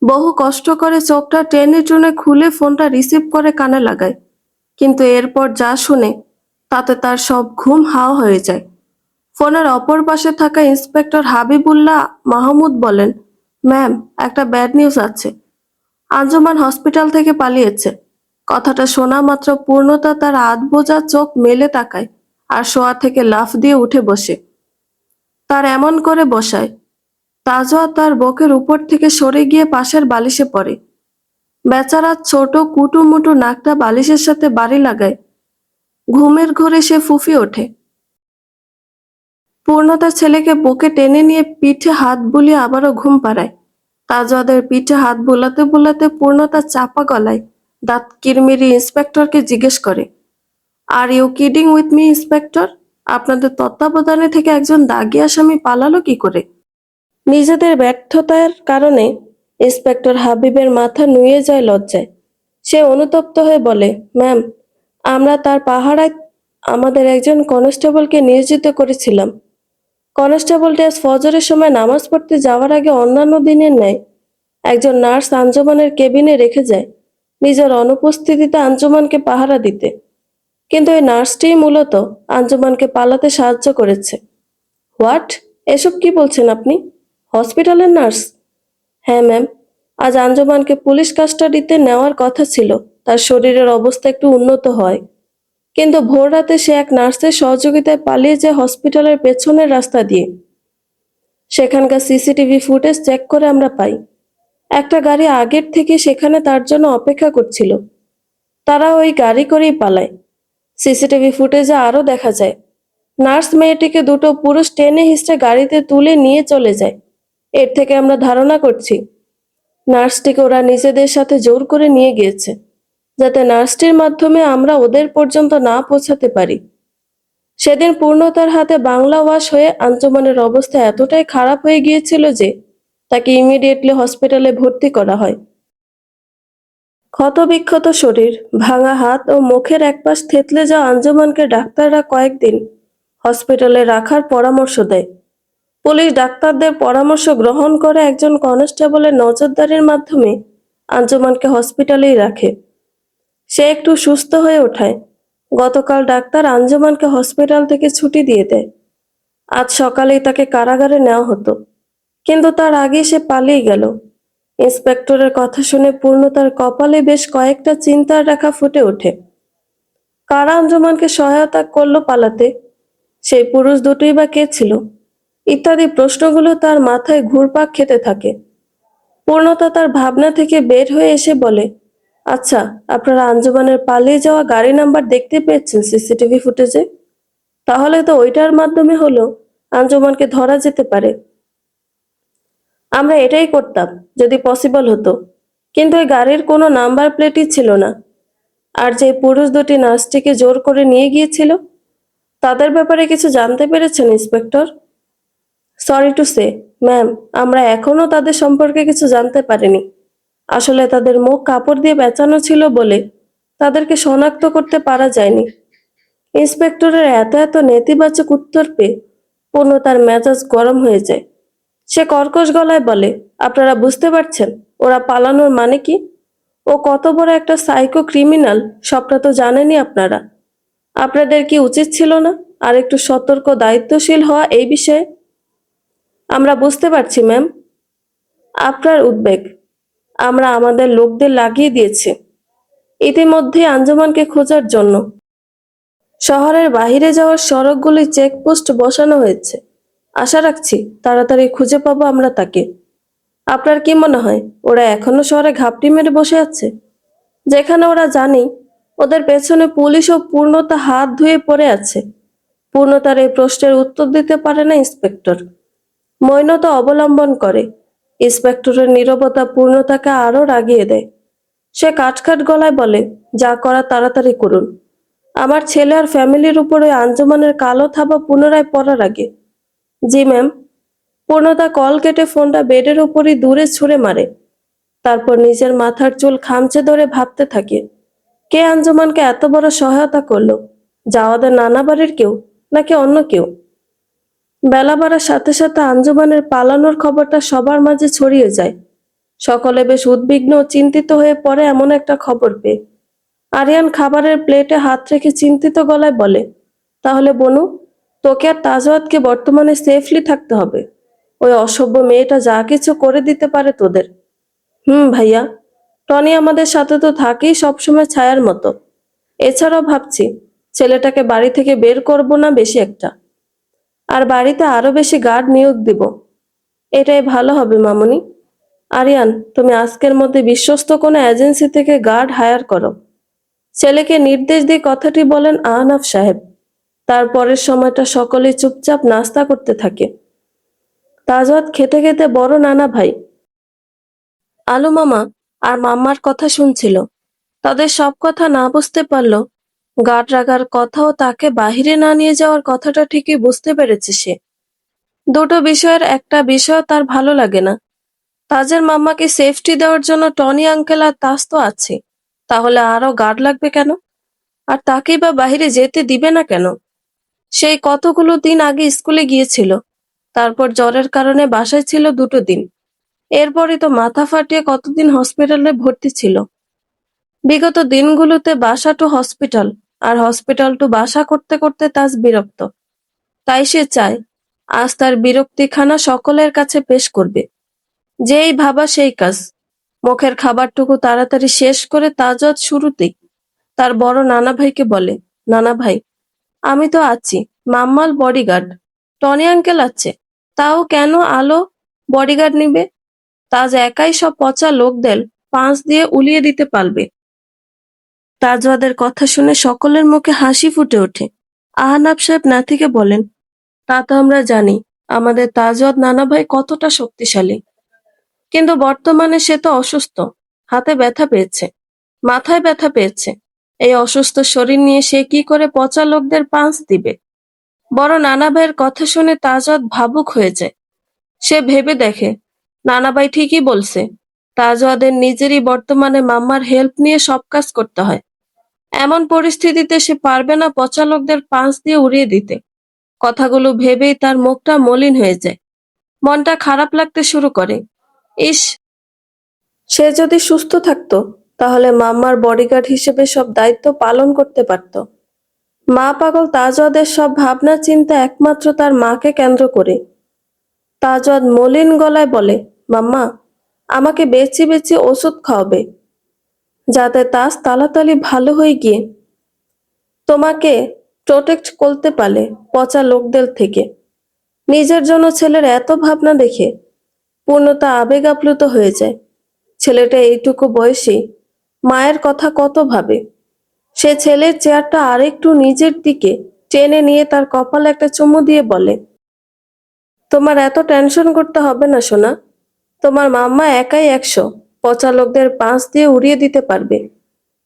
বহু কষ্ট করে চোখটা টেনে টুনে খুলে ফোনটা রিসিভ করে কানে লাগায়, কিন্তু এরপর যা শুনে তাতে তার সব ঘুম হাওয়া হয়ে যায়। ফোনের অপর পাশে থাকা ইন্সপেক্টর হাবিবুল্লাহ মাহমুদ বলেন, ম্যাম, একটা ব্যাড নিউজ আছে। আঞ্জুমান হসপিটাল থেকে পালিয়েছে। কথাটা শোনা মাত্র পূর্ণতা তার আধবোজা চোখ মেলে তাকায় আর শোয়া থেকে লাফ দিয়ে উঠে বসে। তার এমন করে বসায় তাজওয়া তার বুকের উপর থেকে সরে গিয়ে পাশের বালিশে পড়ে। বেচারা ছোট কুটুমুটু নাকটা বালিশের সাথে বাড়ি লাগায়। ঘুমের ঘোরে সে ফুঁফিয়ে ওঠে। পূর্ণতার ছেলেকে বুকে টেনে নিয়ে পিঠে হাত বুলিয়ে আবারও ঘুম পাড়ায়। তাজওয়াদের পিঠে হাত বুলাতে বুলাতে পূর্ণতা চাপা গলায় দাঁত কিরমিরি ইন্সপেক্টরকে জিজ্ঞেস করে, are you kidding with me inspector? আপনাদের তত্ত্বাবধানে থেকে একজন দাগী আসামি পালালো কি করে? নিজেদের ব্যর্থতার কারণে ইন্সপেক্টর হাবিবের মাথা নুয়ে যায় লজ্জায়। সে অনুতপ্ত হয়ে বলে, ম্যাম, আমরা তার পাহারায় আমাদের একজন কনস্টেবলকে নিয়োজিত করেছিলাম। কনস্টেবলটি আজ ফজরের সময় নামাজ পড়তে যাওয়ার আগে অন্যান্য দিনের ন্যায় একজন নার্স আঞ্জুমানের কেবিনে রেখে যায় নিজের অনুপস্থিতিতে আঞ্জুমানকে পাহারা দিতে। কিন্তু এই নার্সটিই মূলত আঞ্জুমানকে পালাতে সাহায্য করেছে। হোয়াট? এসব কি বলছেন আপনি? হসপিটালের নার্স? হ্যাঁ ম্যাম, আজ আঞ্জুমানকে পুলিশ কাস্টাডিতে নেওয়ার কথা ছিল তার শরীরের অবস্থা একটু উন্নত হয়, কিন্তু ভোর রাতে সে এক নার্সের সহযোগিতায় পালিয়ে যায় হসপিটালের পেছনের রাস্তা দিয়ে। সেখানকার সিসিটিভি ফুটেজ চেক করে আমরা পাই একটা গাড়ি আগের থেকে সেখানে তার জন্য অপেক্ষা করছিল। তারা ওই গাড়ি করেই পালায়। সিসিটিভি ফুটেজে আরও দেখা যায় নার্স মেয়েটিকে দুটো পুরুষ টেনে হিঁচড়ে গাড়িতে তুলে নিয়ে চলে যায়। এর থেকে আমরা ধারণা করছি নার্সটিকে ওরা নিজেদের সাথে জোর করে নিয়ে গিয়েছে, যাতে নার্সটির মাধ্যমে আমরা ওদের পর্যন্ত না পৌঁছাতে পারি। সেদিন পূর্ণতার হাতে বাংলা ওয়াশ হয়ে আঞ্জুমানের অবস্থা এতটাই খারাপ হয়ে গিয়েছিল যে তাকে ইমিডিয়েটলি হসপিটালে ভর্তি করা হয়। ক্ষতবিক্ষত শরীর, ভাঙা হাত ও মুখের একপাশ থেতলে যাওয়া আঞ্জুমানকে ডাক্তাররা কয়েকদিন হসপিটালে রাখার পরামর্শ দেয়। পুলিশ ডাক্তারদের পরামর্শ গ্রহণ করে একজন কনস্টেবলের নজরদারির মাধ্যমে আঞ্জুমানকে হসপিটালেই রাখে। সে একটু সুস্থ হয়ে ওঠায়। গতকাল ডাক্তার আঞ্জুমানকে হসপিটাল থেকে ছুটি দিয়ে দেয়। আজ সকালেই তাকে কারাগারে নেওয়া হতো, কিন্তু তার আগে সে পালিয়ে গেল। ইন্সপেক্টরের কথা শুনে পূর্ণতার কপালে বেশ কয়েকটা চিন্তার রেখা ফুটে ওঠে। কারা আঞ্জুমানকে সহায়তা করলো পালাতে? সেই পুরুষ দুটোই বা কে ছিল? ইত্যাদি প্রশ্নগুলো তার মাথায় ঘুরপাক খেতে থাকে। পূর্ণতা তার ভাবনা থেকে বের হয়ে এসে বলে, আচ্ছা, আপনারা আঞ্জুমানের পালিয়ে যাওয়া গাড়ি নাম্বার দেখতে পেয়েছেন সিসিটিভি ফুটেজে? তাহলে তো ওইটার মাধ্যমে হলো আঞ্জুমানকে ধরা যেতে পারে। আমরা এটাই করতাম যদি পসিবল হতো, কিন্তু ওই গাড়ির কোনো নাম্বার প্লেটই ছিল না। আর যে পুরুষ দুটি নার্সটিকে জোর করে নিয়ে গিয়েছিল তাদের ব্যাপারে কিছু জানতে পেরেছেন inspector? Sorry to say, ma'am, আমরা এখনো তাদের সম্পর্কে কিছু জানতে পারিনি। আসলে তাদের মুখ কাপড় দিয়ে পেঁচানো ছিল বলে তাদেরকে শনাক্ত করতে পারা যায়নি। ইন্সপেক্টরের এত এত নেতিবাচক উত্তর পেয়ে পূর্ণতার মেজাজ গরম হয়ে যায়। সে কর্কশ গলায় বলে, আপনারা বুঝতে পারছেন ওরা পালানোর মানে কি? ও কত বড় একটা সাইকো ক্রিমিনাল সবটা তো জানেনই আপনারা। আপনাদের কি উচিত ছিল না আর একটু সতর্ক দায়িত্বশীল হওয়া এই বিষয়ে? আমরা বুঝতে পারছি ম্যাম আপনার উদ্বেগ। আমরা আমাদের লোকদের লাগিয়ে দিয়েছি ইতিমধ্যে আঞ্জুমানকে খোঁজার জন্য। শহরের বাইরে যাওয়ার সড়কগুলি চেকপোস্ট বসানো হয়েছে। আশা রাখছি তাড়াতাড়ি খুঁজে পাবো আমরা তাকে। আপনার কি মনে হয় ওরা এখনো শহরে ঘাপটি মেরে বসে আছে, যেখানে ওরা জানি ওদের পেছনে পুলিশ ও পূর্ণতা হাত ধুয়ে পড়ে আছে? পূর্ণতার এই প্রশ্নের উত্তর দিতে পারে না ইন্সপেক্টর। মৌনতা অবলম্বন করে। ইন্সপেক্টরের নীরবতা পূর্ণতাকে আরো রাগিয়ে দেয়। সে কাটখাট গলায় বলে, যা করা তাড়াতাড়ি করুন। আমার ছেলে আর ফ্যামিলির উপর ওই আঞ্জুমানের কালো থাবা পুনরায় পড়ার আগে। জি ম্যাম। পূর্ণতা কল কেটে ফোনটা বেডের উপরই দূরে ছুঁড়ে মারে। তারপর নিজের মাথার চুল খামচে ধরে ভাবতে থাকে, কে আঞ্জুমানকে এত বড় সহায়তা করলো? জাওয়াদের নানা বাড়ির কেউ, নাকি অন্য কেউ? বেলা বাড়ার সাথে সাথে আঞ্জুমানের পালানোর খবরটা সবার মাঝে ছড়িয়ে যায়। সকলে বেশ উদ্বিগ্ন ও চিন্তিত হয়ে পড়ে এমন একটা খবর পেয়ে। আরিয়ান খাবারের প্লেটে হাত রেখে চিন্তিত গলায় বলে, তাহলে বনু, তোকে আর তাজওয়াতকে বর্তমানে সেফলি থাকতে হবে। ওই অসভ্য মেয়েটা যা কিছু করে দিতে পারে তোদের। ভাইয়া। টনি আমাদের সাথে তো থাকেই সবসময় ছায়ার মতো। এছাড়াও ভাবছি ছেলেটাকে বাড়ি থেকে বের করব না বেশি একটা, আর বাড়িতে আরো বেশি গার্ড নিয়োগ দিব। এটাই ভালো হবে মামুনি। আরিয়ান, তুমি আজকের মধ্যে বিশ্বস্ত কোনো এজেন্সি থেকে গার্ড হায়ার করো। ছেলেকে নির্দেশ দিয়ে কথাটি বলেন আহনাফ সাহেব। তারপরের সময়টা সকলেই চুপচাপ নাস্তা করতে থাকে। তাজওয়াত খেতে খেতে বড় নানা ভাই আলু মামা আর মাম্মার কথা শুনছিল। তাদের সব কথা না বুঝতে পারলো গার্ড রাখার কথাও তাকে বাহিরে না নিয়ে যাওয়ার কথাটা ঠিকই বুঝতে পেরেছে সে। দুটো বিষয়ের একটা বিষয় তার ভালো লাগে না। তাজের মাম্মাকে সেফটি দেওয়ার জন্য টনি আঙ্কেল আর তাজ তো আছে, তাহলে আরো গার্ড লাগবে কেন? আর তাকেই বা বাইরে যেতে দিবে না কেন? সেই কতগুলো দিন আগে স্কুলে গিয়েছিল, তারপর জ্বরের কারণে বাসায় ছিল 2 দিন। এরপরই তো মাথা ফাটিয়ে কতদিন হসপিটালে ভর্তি ছিল। বিগত দিনগুলোতে বাসা টু হসপিটাল আর হসপিটাল টু বাসা করতে করতে তাজ বিরক্ত। তাই সে চায় আজ তার বিরক্তিখানা সকলের কাছে পেশ করবে। যেই ভাবা সেই কাজ। মুখের খাবারটুকু তাড়াতাড়ি শেষ করে তাজওয়াত শুরুতেই তার বড় নানা ভাইকে বলে, নানা ভাই, আমি তো আছি, মাম্মাল বডিগার্ড। টনি আঙ্কেল আছে, তাও কেন আলো বডিগার্ড নিবে? তাজ একাই সব পচা লোকদের পাঁচ দিয়ে উলিয়ে দিতে পারবে। তাজওয়াদের কথা শুনে সকলের মুখে হাসি ফুটে ওঠে। আহনাব সাহেব নাতিকে বলেন, তা তো আমরা জানি আমাদের তাজওয়াদ নানা ভাই কতটা শক্তিশালী, কিন্তু বর্তমানে সে তো অসুস্থ। হাতে ব্যথা পেয়েছে, মাথায় ব্যথা পেয়েছে। এই অসুস্থ শরীর নিয়ে সে কি করে পচা লোকদের পাঁচ দিবে? বড় নানা ভাইয়ের কথা শুনে তাজওয়াদ ভাবুক হয়ে যায়। সে ভেবে দেখে, নানা ভাই ঠিকই বলছে। তাজওয়াদের নিজেরই বর্তমানে মাম্মার হেল্প নিয়ে সব কাজ করতে হয়। এমন পরিস্থিতিতে সে পারবে না পচা লোকদের পাঁচ দিয়ে উড়িয়ে দিতে। কথাগুলো ভেবেই তার মুখটা মলিন হয়ে যায়। মনটা খারাপ লাগতে শুরু করে। ইস, সে যদি সুস্থ থাকতো তাহলে মাম্মার বডিগার্ড হিসেবে সব দায়িত্ব পালন করতে পারত। মা পাগল তাজওয়াদের সব ভাবনা চিন্তা একমাত্র তার মাকে কেন্দ্র করে। তাজওয়াদ মলিন গলায় বলে, মাম্মা, আমাকে বেচি বেচি ওষুধ খাওয়াবে, যাতে তাজ তাড়াতাড়ি ভালো হয়ে গিয়ে তোমাকে প্রোটেক্ট করতে পারে পচা লোকদের থেকে। নিজের জন্য ছেলের এত ভাবনা দেখে পূর্ণতা আবেগ আপ্লুত হয়ে যায়। ছেলেটা এইটুকু বয়সে মায়ের কথা কত ভাবে। সে ছেলের চেয়ারটা আরেকটু নিজের দিকে টেনে নিয়ে তার কপালে একটা চুমু দিয়ে বলে, তোমার এত টেনশন করতে হবে না সোনা। তোমার মাম্মা একাই 100 পচা লোকদের পাঁচ দিয়ে উড়িয়ে দিতে পারবে।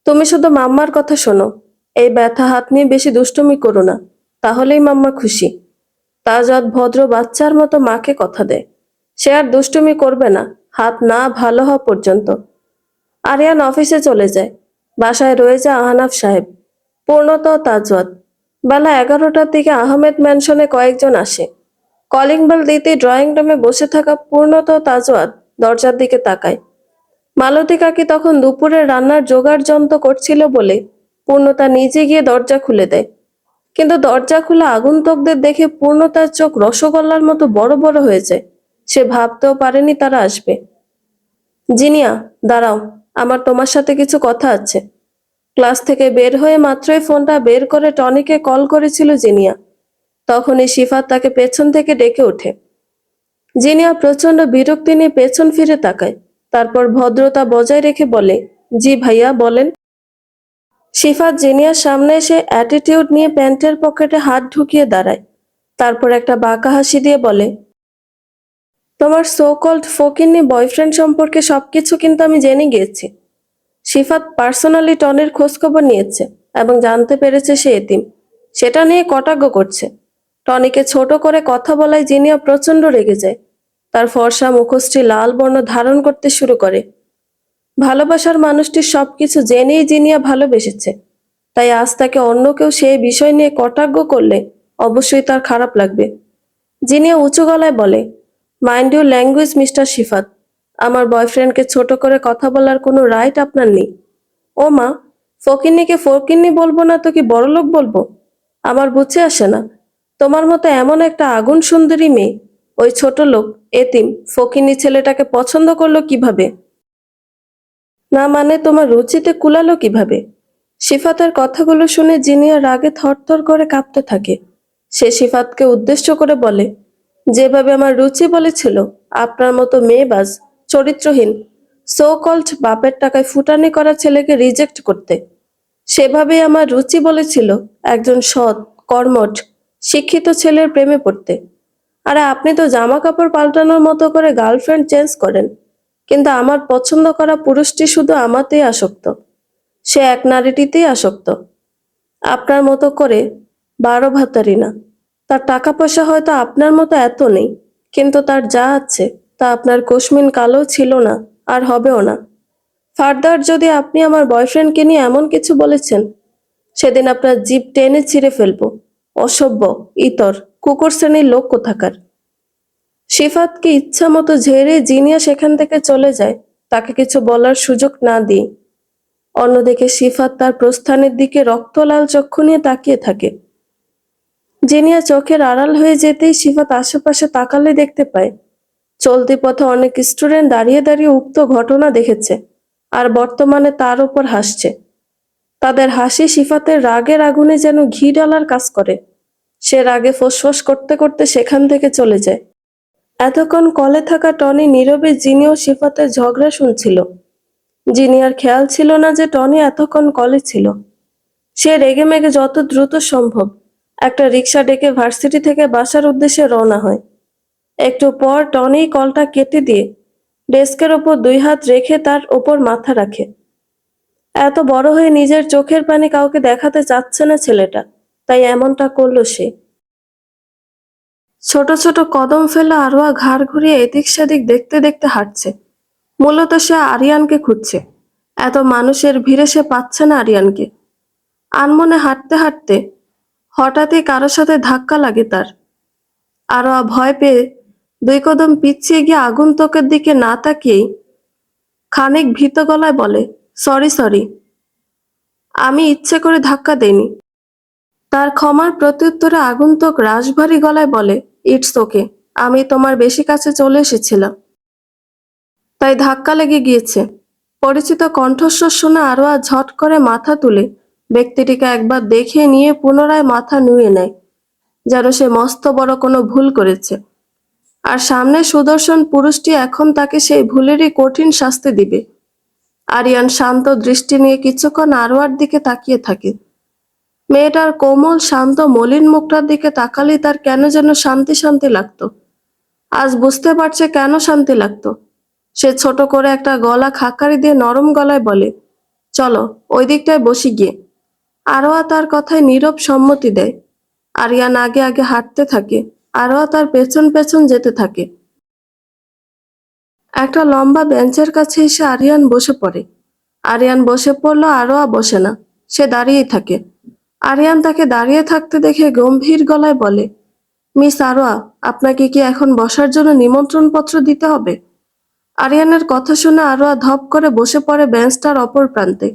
তুমি শুধু মাম্মার কথা শোনো। এই ব্যথা হাত নিয়ে বেশি দুষ্টুমি করো না, তাহলেই মাম্মা খুশি। তাজওয়াদ ভদ্র বাচ্চার মতো মাকে কথা দেয়। সে আর দুষ্টুমি করবে না হাত না ভালো হওয়া পর্যন্ত। আরিয়ান অফিসে চলে যায়। বাসায় রয়ে যায় আহনাফ সাহেব, পূর্ণতা ও তাজওয়াদ। বেলা 11টার দিকে আহমেদ ম্যানশনে কয়েকজন আসে। কলিং বেল দিতেই ড্রয়িং রুমে বসে থাকা পূর্ণতা ও তাজওয়াদ দরজার দিকে তাকায়। মালতী কাকি তখন দুপুরের রান্নার জোগাড় যন্ত্র করছিল বলে পূর্ণতা নিজে গিয়ে দরজা খুলে দেয়। কিন্তু দরজা খোলা আগন্তুকদের দেখে পূর্ণতার চোখ রসগোল্লার মতো বড় বড় হয়ে যায়। সে ভাবতেও পারেনি তারা আসবে। জিনিয়া, দাঁড়াও, আমার তোমার সাথে কিছু কথা আছে। ক্লাস থেকে বের হয়ে মাত্রই ফোনটা বের করে টনিকে কল করেছিল জিনিয়া। তখনই শিফাত তাকে পেছন থেকে ডেকে ওঠে। জিনিয়া প্রচন্ড বিরক্তি নিয়ে পেছন ফিরে তাকায়, তারপর ভদ্রতা বজায় রেখে বলে, জি ভাইয়া বলেন। শিফাত জিনিয়ার সামনে এসে অ্যাটিটিউড নিয়ে প্যান্টের পকেটে হাত ঢুকিয়ে দাঁড়ায়, তারপর একটা বাঁকা হাসি দিয়ে বলে, তোমার সো কল্ড ফকিন্নি বয়ফ্রেন্ড সম্পর্কে সবকিছু কিন্তু আমি জেনে গিয়েছি। শিফাত পার্সোনালি টনির খোঁজখবর নিয়েছে এবং জানতে পেরেছে সে এতিম। সেটা নিয়ে কটাক্ষ করছে। টনিকে ছোট করে কথা বলায় জিনিয়া প্রচন্ড রেগে যায়। তার ফর্সা মুখশ্রী লাল বর্ণ ধারণ করতে শুরু করে। ভালোবাসার মানুষটির সবকিছু জেনেই জিনিয়া ভালোবেসেছে, তাই আজ তাকে অন্য কেউ সেই বিষয় নিয়ে কটাক্ষ করলে অবশ্যই তার খারাপ লাগবে। জিনিয়া উঁচু গলায় বলে, mind your language mister Shifat. আমার বয়ফ্রেন্ডকে ছোট করে কথা বলার কোনো রাইট আপনার নেই। ও মা, ফকিন্নিকে ফকিন্নি বলবো না তো কি বড়লোক বলবো? আমার বুঝে আসে না, তোমার মতো এমন একটা আগুন সুন্দরী মেয়ে ওই ছোট লোক এতিম ফকিন্নি ছেলেটাকে পছন্দ করলো কিভাবে? না মানে তোমার রুচিতে কুলালো কিভাবে? সিফাতের কথাগুলো শুনে জিনিয়া রাগে থরথর করে কাঁপতে থাকে। সে সিফাতকে উদ্দেশ্য করে বলে, যেভাবে আমার রুচি বলেছিল আপনার মতো মেয়েবাজ, চরিত্রহীন, সো কল্ড বাপের টাকায় ফুটানি করা ছেলেকে রিজেক্ট করতে, সেভাবেই আমার রুচি বলেছিল একজন সৎ, কর্মঠ, শিক্ষিত ছেলের প্রেমে পড়তে। আরে আপনি তো জামা কাপড় পাল্টানোর মতো করে গার্লফ্রেন্ড চেঞ্জ করেন, কিন্তু আমার পছন্দ করা পুরুষটি শুধু আমাতেই আসক্ত। সে এক নারীটিতেই আসক্ত, আপনার মতো করে 12 ভাতারি না। তার টাকা পয়সা হয়তো আপনার মতো এত নেই, কিন্তু তার যা আছে তা আপনার কশমিন কালো ছিল না, আর হবেও না। ফার্দার যদি আপনি আমার বয়ফ্রেন্ডকে নিয়ে এমন কিছু বলেছেন, সেদিন আপনার জিভ টেনে ছিঁড়ে ফেলবো। অসভ্য, ইতর, কুকুর শ্রেণীর লোক কোথাকার। সিফাতকে ইচ্ছা মতো ঝেড়ে জিনিয়া সেখান থেকে চলে যায়, তাকে কিছু বলার সুযোগ না দিয়ে। অন্যদিকে সিফাত তার প্রস্থানের দিকে রক্তলাল চক্ষু নিয়ে তাকিয়ে থাকে। জিনিয়া চোখের আড়াল হয়ে যেতেই সিফাত আশেপাশে তাকালে দেখতে পায় চলতি পথে অনেক স্টুডেন্ট দাঁড়িয়ে দাঁড়িয়ে উক্ত ঘটনা দেখেছে আর বর্তমানে তার উপর হাসছে। তাদের হাসি সিফাতের রাগের আগুনে যেন ঘি ঢালার কাজ করে। সে রাগে ফোঁসফোঁস করতে করতে সেখান থেকে চলে যায়। এতক্ষণ কলে থাকা টনি নীরবে জিনি ও সিফাতের ঝগড়া শুনছিল। জিনিয়ার খেয়াল ছিল না যে টনি এতক্ষণ কলে ছিল। সে রেগেমেগে যত দ্রুত সম্ভব একটা রিক্সা ডেকে ভার্সিটি থেকে বাসার উদ্দেশ্যে রওনা হয়। একটু পর টনি কলটা কেটে দিয়ে ডেস্কের ওপর 2 হাত রেখে তার ওপর মাথা রাখে। এত বড় হয়ে নিজের চোখের পানি কাউকে দেখাতে চাচ্ছে না ছেলেটা, তাই এমনটা করলো সে। ছোট ছোট কদম ফেলে আরোয়া ঘাড় ঘুরিয়ে এদিক সেদিক দেখতে দেখতে হাঁটছে। মূলত সে আরিয়ানকে খুঁজছে। এত মানুষের ভিড়ে সে পাচ্ছে না আরিয়ানকে। আনমনে হাঁটতে হাঁটতে হঠাৎই কারোর সাথে ধাক্কা লাগে তার। আরোয়া ভয় পেয়ে 2 কদম পিছিয়ে গিয়ে আগন্তুকের দিকে না তাকিয়েই খানিক ভীত গলায় বলে, সরি সরি, আমি ইচ্ছে করে ধাক্কা দেইনি। তার ক্ষমার প্রত্যুত্তরে আগন্তুক রাশভারী গলায় বলে, ইটস ওকে, আমি তোমার বেশি কাছে চলে এসেছিলাম, তাই ধাক্কা লেগে গিয়েছে। পরিচিত কণ্ঠস্বর শুনে আরোয়া ঝট করে মাথা তুলে ব্যক্তিটিকে একবার দেখে নিয়ে পুনরায় মাথা নুয়ে নেয়, যেন সে মস্ত বড় কোনো ভুল করেছে। আর সামনে সুদর্শন পুরুষটি এখন তাকে সেই ভুলেরই কঠিন শাস্তি দিবে। আরিয়ান শান্ত দৃষ্টি নিয়ে কিছুক্ষণ আরোয়ার দিকে তাকিয়ে থাকে। মেয়েটার কোমল শান্ত মলিন মুখটার দিকে তাকালেই তার কেন যেন শান্তি শান্তি লাগতো। আজ বুঝতে পারছে কেন শান্তি লাগতো। সে ছোট করে একটা গলা খাকারি দিয়ে নরম গলায় বলে, চলো ওই দিকটায় বসি গিয়ে। আরোয়া তার কথায় নীরব সম্মতি দেয়। আরিয়ান আগে আগে হাঁটতে থাকে, আরোয়া তার পেছন পেছন যেতে থাকে। একটা লম্বা বেঞ্চের কাছে এসে আরিয়ান বসে পড়ে। আরিয়ান বসে পড়ল, আরোয়া বসে না, সে দাঁড়িয়েই থাকে। আরিয়ান তাকে দাঁড়িয়ে থাকতে দেখে গম্ভীর গলায় বলে, মিস আরোয়া, আপনাকে কি এখন বসার জন্য নিমন্ত্রণপত্র দিতে হবে? আরিয়ানের কথা শুনে আরোয়া ধপ করে বসে পড়ে বেঞ্চটার অপর প্রান্তে।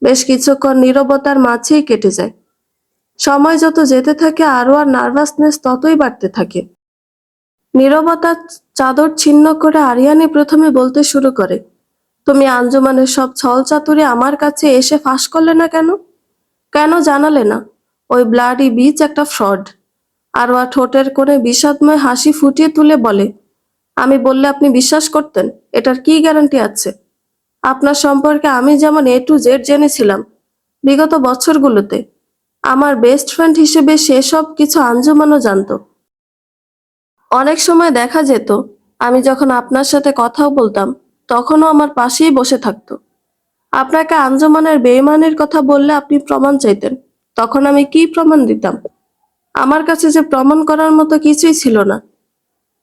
বেশ কিছুক্ষণ নীরবতার মাঝেই কেটে যায়। সময় যত যেতে থাকে আরোয়ার নার্ভাসনেস ততই বাড়তে থাকে। নীরবতার চাদর ছিন্ন করে আরিয়ানই প্রথমে বলতে শুরু করে, তুমি আঞ্জুমানের সব ছলচাতুরি আমার কাছে এসে ফাঁস করলে না কেন? কেন জানালে না ওই ব্লাডি বিচ একটা ফ্রড? আরোয়া ঠোঁটের কোণে বিষাদময় হাসি ফুটিয়ে তুলে বলে, আমি বললে আপনি বিশ্বাস করতেন? এটার কি গ্যারান্টি আছে? আপনার সম্পর্কে আমি যেমন A to Z জেনেছিলাম বিগত বছরগুলোতে, আমার বেস্ট ফ্রেন্ড হিসেবে সেসব কিছু আঞ্জুমানও জানতো। অনেক সময় দেখা যেত আমি যখন আপনার সাথে কথাও বলতাম তখনও আমার পাশেই বসে থাকতো। আপনাকে আঞ্জুমানের বেঈমানির কথা বললে আপনি প্রমাণ চাইতেন, তখন আমি কি প্রমাণ দিতাম? আমার কাছে যে প্রমাণ করার মতো কিছুই ছিল না।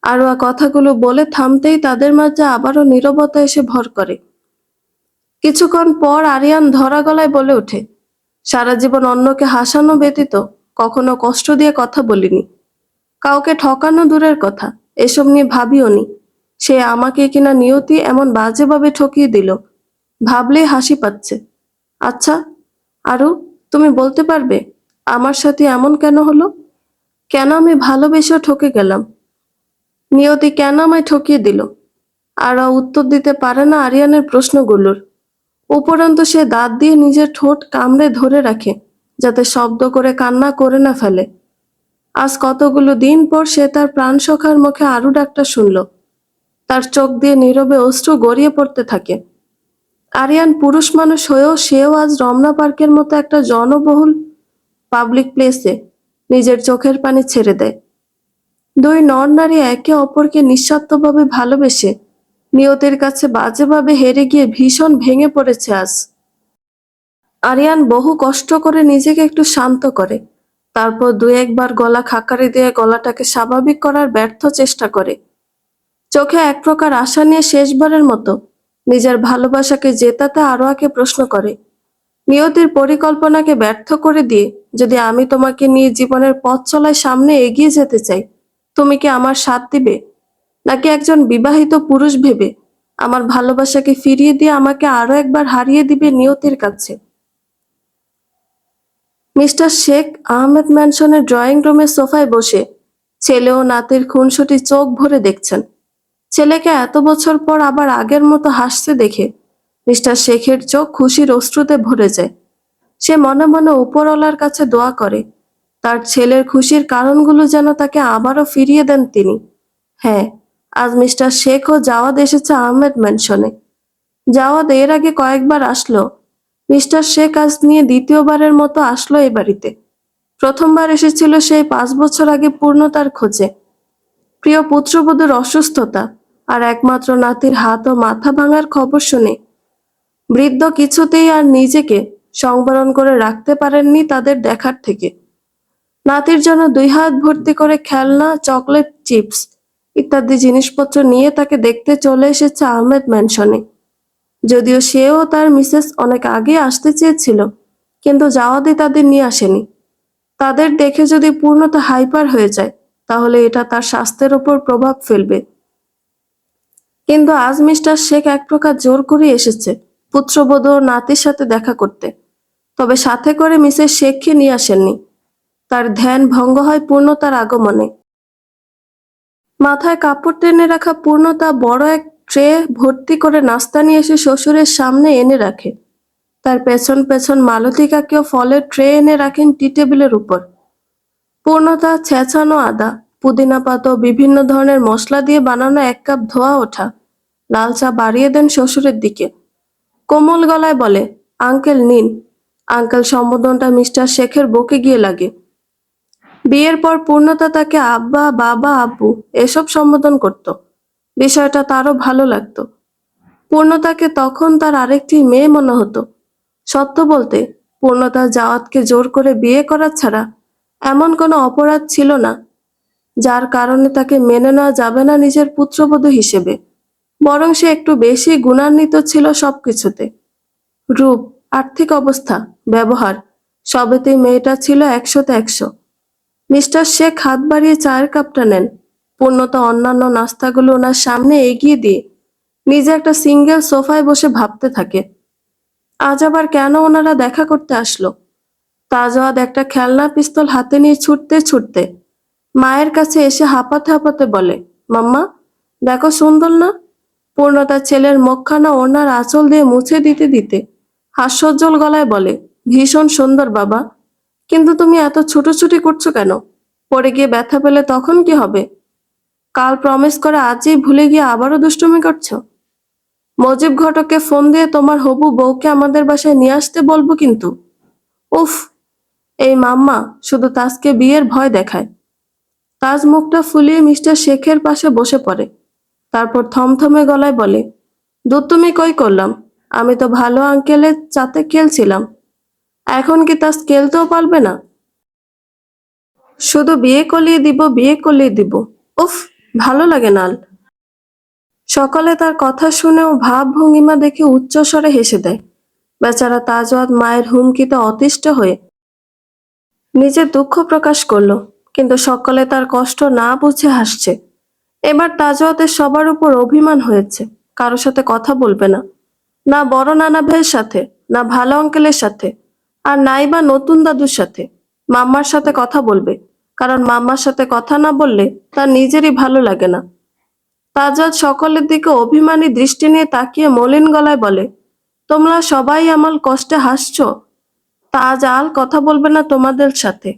আরোয়া কথাগুলো বলে থামতেই তাদের মাঝে আবারও নীরবতা এসে ভর করে। কিছুক্ষণ পর আরিয়ান ধরা গলায় বলে ওঠে, সারা জীবন অন্যকে হাসানো ব্যতীত কখনো কষ্ট দিয়ে কথা বলিনি। কাউকে ঠকানো দূরের কথা, এসব নিয়ে ভাবিওনি। সে আমাকে কিনা নিয়তি এমন বাজেভাবে ঠকিয়ে দিল, ভাবলেই হাসি পাচ্ছে। আচ্ছা আরু, তুমি বলতে পারবে আমার সাথে এমন কেন হলো? কেন আমি ভালোবেসেও ঠকে গেলাম? নিয়তি কেন আমায় ঠকিয়ে দিল? আর উত্তর দিতে পারে না আরিয়ানের প্রশ্নগুলোর। উপরন্তু সে দাঁত দিয়ে নিজের ঠোঁট কামড়ে ধরে রাখে যাতে শব্দ করে কান্না করে না ফেলে। আজ কতগুলো দিন পর সে তার প্রাণসখার মুখে আরু ডাকটা শুনল। তার চোখ দিয়ে নীরবে অশ্রু গড়িয়ে পড়তে থাকে। আরিয়ান পুরুষ মানুষ হয়েও সেও আজ রমনা পার্কের মতো একটা জনবহুল পাবলিক প্লেসে নিজের চোখের পানি ছেড়ে দেয়। দুই নর-নারী একে অপরকে নিঃস্বার্থভাবে ভালোবেসে নিয়তির কাছে বাজেভাবে হেরে গিয়ে ভীষণ ভেঙে পড়েছে আজ। আরিয়ান বহু কষ্ট করে নিজেকে একটু শান্ত করে, তারপর দু একবার গলা খাকারি দিয়ে গলাটাকে স্বাভাবিক করার ব্যর্থ চেষ্টা করে। চোখে এক প্রকার আশা নিয়ে শেষবারের মতো নিজের ভালোবাসাকে জেতাতে আরোয়াকে প্রশ্ন করে, নিয়তির পরিকল্পনাকে ব্যর্থ করে দিয়ে যদি আমি তোমাকে নিয়ে জীবনের পথ চলায় সামনে এগিয়ে যেতে চাই, তুমি কি আমার সাথ দিবে? নাকি একজন বিবাহিত পুরুষ ভেবে আমার ভালোবাসাকে ফিরিয়ে দিয়ে আমাকে আরো একবার হারিয়ে দিবে নিয়তির কাছে? মিস্টার শেখ আহমেদ ম্যানশনের ড্রয়িং রুমের সোফায় বসে ছেলে ও নাতির খুনসুটি চোখ ভরে দেখছেন। ছেলেকে এত বছর পর আবার আগের মতো হাসতে দেখে মিস্টার শেখের চোখ খুশির অশ্রুতে ভরে যায়। সে মনে মনে উপরওয়ালার কাছে দোয়া করে তার ছেলের খুশির কারণগুলো যেন তাকে আবারও ফিরিয়ে দেন তিনি। হ্যাঁ, আজ মিস্টার শেখ ও জাওয়াদ এসেছে আহমেদ ম্যানশনে। জাওয়াদ এর আগে কয়েকবার আসলো, মিস্টার শেখ আজ নিয়ে দ্বিতীয়বারের মতো আসলো এ বাড়িতে। প্রথমবার এসেছিল সেই 5 বছর আগে পূর্ণতার খোঁজে। প্রিয় পুত্রবধূর অসুস্থতা আর একমাত্র নাতির হাত ও মাথা ভাঙার খবর শুনে বৃদ্ধ কিছুতেই আর নিজেকে সংবরণ করে রাখতে পারেননি তাদের দেখার থেকে। নাতির জন্য 2 হাত ভর্তি করে খেলনা, চকলেট, চিপস ইত্যাদি জিনিসপত্র নিয়ে তাকে দেখতে চলে এসেছে আহমেদ ম্যানশনে। যদিও সেও তার মিসেস অনেক আগে আসতে চেয়েছিল, কিন্তু জাওয়াদি তাদের নিয়ে আসেনি। তাদের দেখে যদি পূর্ণতা হাইপার হয়ে যায় তাহলে এটা তার স্বাস্থ্যের ওপর প্রভাব ফেলবে। কিন্তু আজ মিস্টার শেখ এক প্রকার জোর করে এসেছে পুত্রবধূ ও নাতির সাথে দেখা করতে। তবে সাথে করে মিসেস শেখকে নিয়ে আসেননি। তার ধ্যান ভঙ্গ হয় পূর্ণতার আগমনে। মাথায় কাপড় টেনে রাখা পূর্ণতা বড় এক ট্রে ভর্তি করে নাস্তা নিয়ে এসে শ্বশুরের সামনে এনে রাখে। তার পেছন পেছন মালতিকাকেও ফলের ট্রে এনে রাখেন টি টেবিলের উপর। পূর্ণতা ছেঁচানো আদা, পুদিনা পাতা ও বিভিন্ন ধরনের মশলা দিয়ে বানানো 1 কাপ ধোয়া ওঠা লাল চা বাড়িয়ে দেন শ্বশুরের দিকে। কোমল গলায় বলে, আঙ্কেল নিন। আঙ্কেল সম্বোধনটা মিস্টার শেখের বুকে গিয়ে লাগে। বিয়ের পর পূর্ণতা তাকে আব্বা, বাবা, আব্বু এসব সম্বোধন করত। বিষয়টা তারও ভালো লাগতো। পূর্ণতাকে তখন তার আরেকটি মেয়ে মনে হতো। সত্য বলতে পূর্ণতা জাওয়াতকে জোর করে বিয়ে করা ছাড়া এমন কোনো অপরাধ ছিল না যার কারণে তাকে মেনে নেওয়া যাবে না নিজের পুত্রবধূ হিসেবে। বরং সে একটু বেশি গুণান্বিত ছিল সবকিছুতে। রূপ, আর্থিক অবস্থা, ব্যবহার সবেতেই মেয়েটা ছিল 100-তে 100। মিস্টার শেখ হাত বাড়িয়ে চায়ের কাপটা নেন। পূর্ণতা অন্যান্য নাস্তাগুলো ওনার সামনে এগিয়ে দিয়ে নিজে একটা সিঙ্গেল সোফায় বসে ভাবতে থাকে, আজ আবার কেন ওনারা দেখা করতে আসলো। তাজওয়াদ একটা খেলনা পিস্তল হাতে নিয়ে ছুটতে ছুটতে মায়ের কাছে এসে হাঁপাতে হাঁপাতে বলে, মাম্মা দেখো সুন্দর না? পূর্ণতা ছেলের মুখখানা ওড়নার আঁচল দিয়ে মুছে দিতে দিতে হাস্যোজ্জ্বল গলায় বলে, ভীষণ সুন্দর বাবা, কিন্তু তুমি এত ছুটোছুটি করছো কেন? পড়ে গিয়ে ব্যথা পেলে তখন কি হবে? কাল প্রমিস করে আজই ভুলে গিয়ে আবারও দুষ্টুমি করছো? মজিব ঘটককে ফোন দিয়ে তোমার হবু বউকে আমাদের বাসায় নিয়ে আসতে বলবো কিন্তু। উফ, এই মাম্মা শুধু তাজকে বিয়ের ভয় দেখায়। তাজ মুখটা ফুলিয়ে মিস্টার শেখের পাশে বসে পড়ে। তারপর থমথমে গলায় বলে, দুতুমি কই করলাম? আমি তো ভালো আঙ্কেলের চাতে খেলছিলাম। এখন কি তাজ খেলতেও পারবে না? শুধু বিয়ে কলিয়ে দিব, বিয়ে কলিয়ে দিব। উফ, ভালো লাগে না। সকলে তার কথা শুনেও ভাব ভঙ্গিমা দেখে উচ্চস্বরে হেসে দেয়। বেচারা তাজওয়াত মায়ের হুমকিতে অতিষ্ঠ হয়ে নিজের দুঃখ প্রকাশ করলো, কিন্তু সকলে তার কষ্ট না বুঝে হাসছে। এবার তাজওয়াতের সবার উপর অভিমান হয়েছে। কারোর সাথে কথা বলবে না, না বড় নানা ভাইয়ের সাথে, না ভালো আঙ্কেলের সাথে, আর নাই বা নতুন দাদুর সাথে। মাম্মার সাথে কথা বলবে, কারণ মাম্মার সাথে কথা না বললে তার নিজেরই ভালো লাগে না। তাজওয়াত সকলের দিকে অভিমানী দৃষ্টি নিয়ে তাকিয়ে মলিন গলায় বলে, তোমরা সবাই আমার কষ্টে হাসছো? তাজ আল কথা বলবে না তোমাদের সাথে।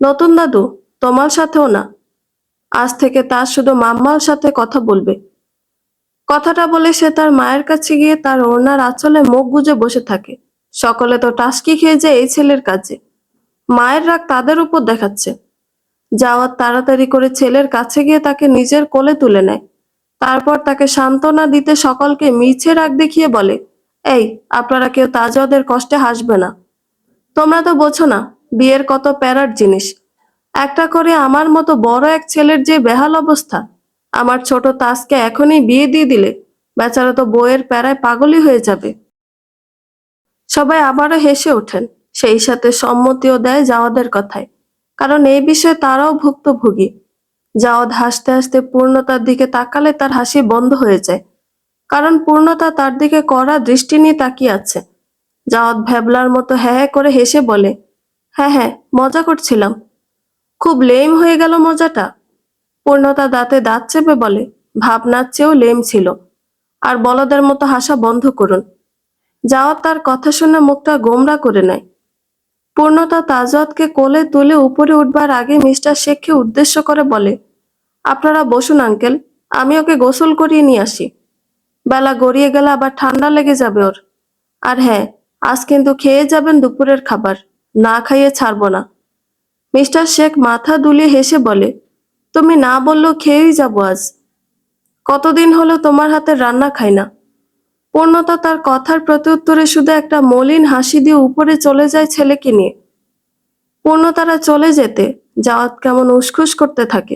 নতুন দাদু, তোমার সাথেও না। আজ থেকে তাজ শুধু মাম্মার সাথে কথা বলবে। কথাটা বলে সে তার মায়ের কাছে গিয়ে তার ওড়নার আঁচলে মুখ গুজে বসে থাকে। সকলে তো টাসকি খেয়ে যায় এই ছেলের কাজে। মায়ের রাগ তাদের উপর দেখাচ্ছে। জাওয়াত তাড়াতাড়ি করে ছেলের কাছে গিয়ে তাকে নিজের কোলে তুলে নেয়। তারপর তাকে সান্ত্বনা দিতে সকলকে মিছে রাগ দেখিয়ে বলে, এই, আপনারা কেউ তাজওয়াদের কষ্টে হাসবে না। তোমরা তো বোঝো না বিয়ের কত প্যারার জিনিস। একটা করে আমার মতো বড় এক ছেলের যে বেহাল অবস্থা, আমার ছোট তাজকে এখনই বিয়ে দিয়ে দিলে বেচারা তো বউয়ের প্যারায় পাগলই হয়ে যাবে। সবাই আবারও হেসে ওঠেন, সেই সাথে সম্মতিও দেয় জাওয়াদের কথায়, কারণ এই বিষয়ে তারাও ভুক্তভোগী। জাওয়াদ হাসতে হাসতে পূর্ণতার দিকে তাকালে তার হাসি বন্ধ হয়ে যায়, কারণ পূর্ণতা তার দিকে কড়া দৃষ্টি নিয়ে তাকিয়ে আছে। জাওয়াদ ভ্যাবলার মতো হ্যাঁ হ্যাঁ করে হেসে বলে, হ্যাঁ হ্যাঁ, মজা করছিলাম। খুব লেম হয়ে গেল মজাটা। পূর্ণতা দাঁতে দাঁত চেপে বলে, ভাবনার চেয়েও লেম ছিল। আর বলদের মতো হাসা বন্ধ করুন। জাওয়াদ তার কথা শুনে মুখটা গোমরা করে নেয়। পূর্ণতা তাজওয়াতকে কোলে তুলে উপরে উঠবার আগে মিস্টার শেখকে উদ্দেশ্য করে বলে, আপনারা বসুন আঙ্কেল, আমি ওকে গোসল করিয়ে নিয়ে আসি। বেলা গড়িয়ে গেলে আবার ঠান্ডা লেগে যাবে ওর। আর হ্যাঁ, আজ কিন্তু খেয়ে যাবেন দুপুরের খাবার, না খাইয়ে ছাড়বো না। মিস্টার শেখ মাথা দুলিয়ে হেসে বলে, তুমি না বললেও খেয়েই যাবো আজ। কতদিন হলো তোমার হাতের রান্না খাই না। পূর্ণতা তার কথার প্রত্যুত্তরে শুধু একটা মলিন হাসি দিয়ে উপরে চলে যায় ছেলেকে নিয়ে। পূর্ণতারা চলে যেতে জাওয়াত কেমন উসখুস করতে থাকে।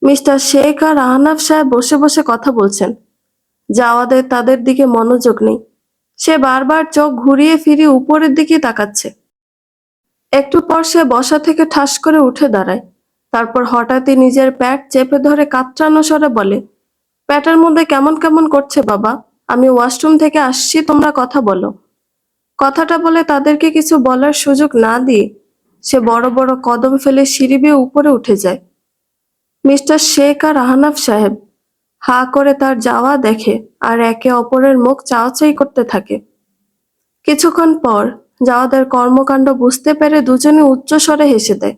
মিস্টার শেখ আর আহনাফ সাহেব বসে বসে কথা বলছেন। জাওয়াদের তাদের দিকে মনোযোগ নেই। সে বারবার চোখ ঘুরিয়ে ফিরিয়ে উপরের দিকে তাকাচ্ছে। একটু পর সে বসা থেকে ঠাস করে উঠে দাঁড়ায়। তারপর হঠাৎই নিজের প্যাট চেপে ধরে কাতরানো স্বরে বলে, প্যাটের মধ্যে কেমন কেমন করছে বাবা, আমি ওয়াশরুম থেকে আসছি, তোমরা কথা বলো। কথাটা বলে তাদেরকে কিছু বলার সুযোগ না দিয়ে সে বড় বড় কদম ফেলে সিঁড়ি বেয়ে উপরে উঠে যায়। মিস্টার শেখ আর আহনাফ সাহেব হা করে তার যাওয়া দেখে আর একে অপরের মুখ চাওয়াচাই করতে থাকে। কিছুক্ষণ পর জাওয়াদের কর্মকাণ্ড বুঝতে পেরে দুজনে উচ্চস্বরে হেসে দেয়।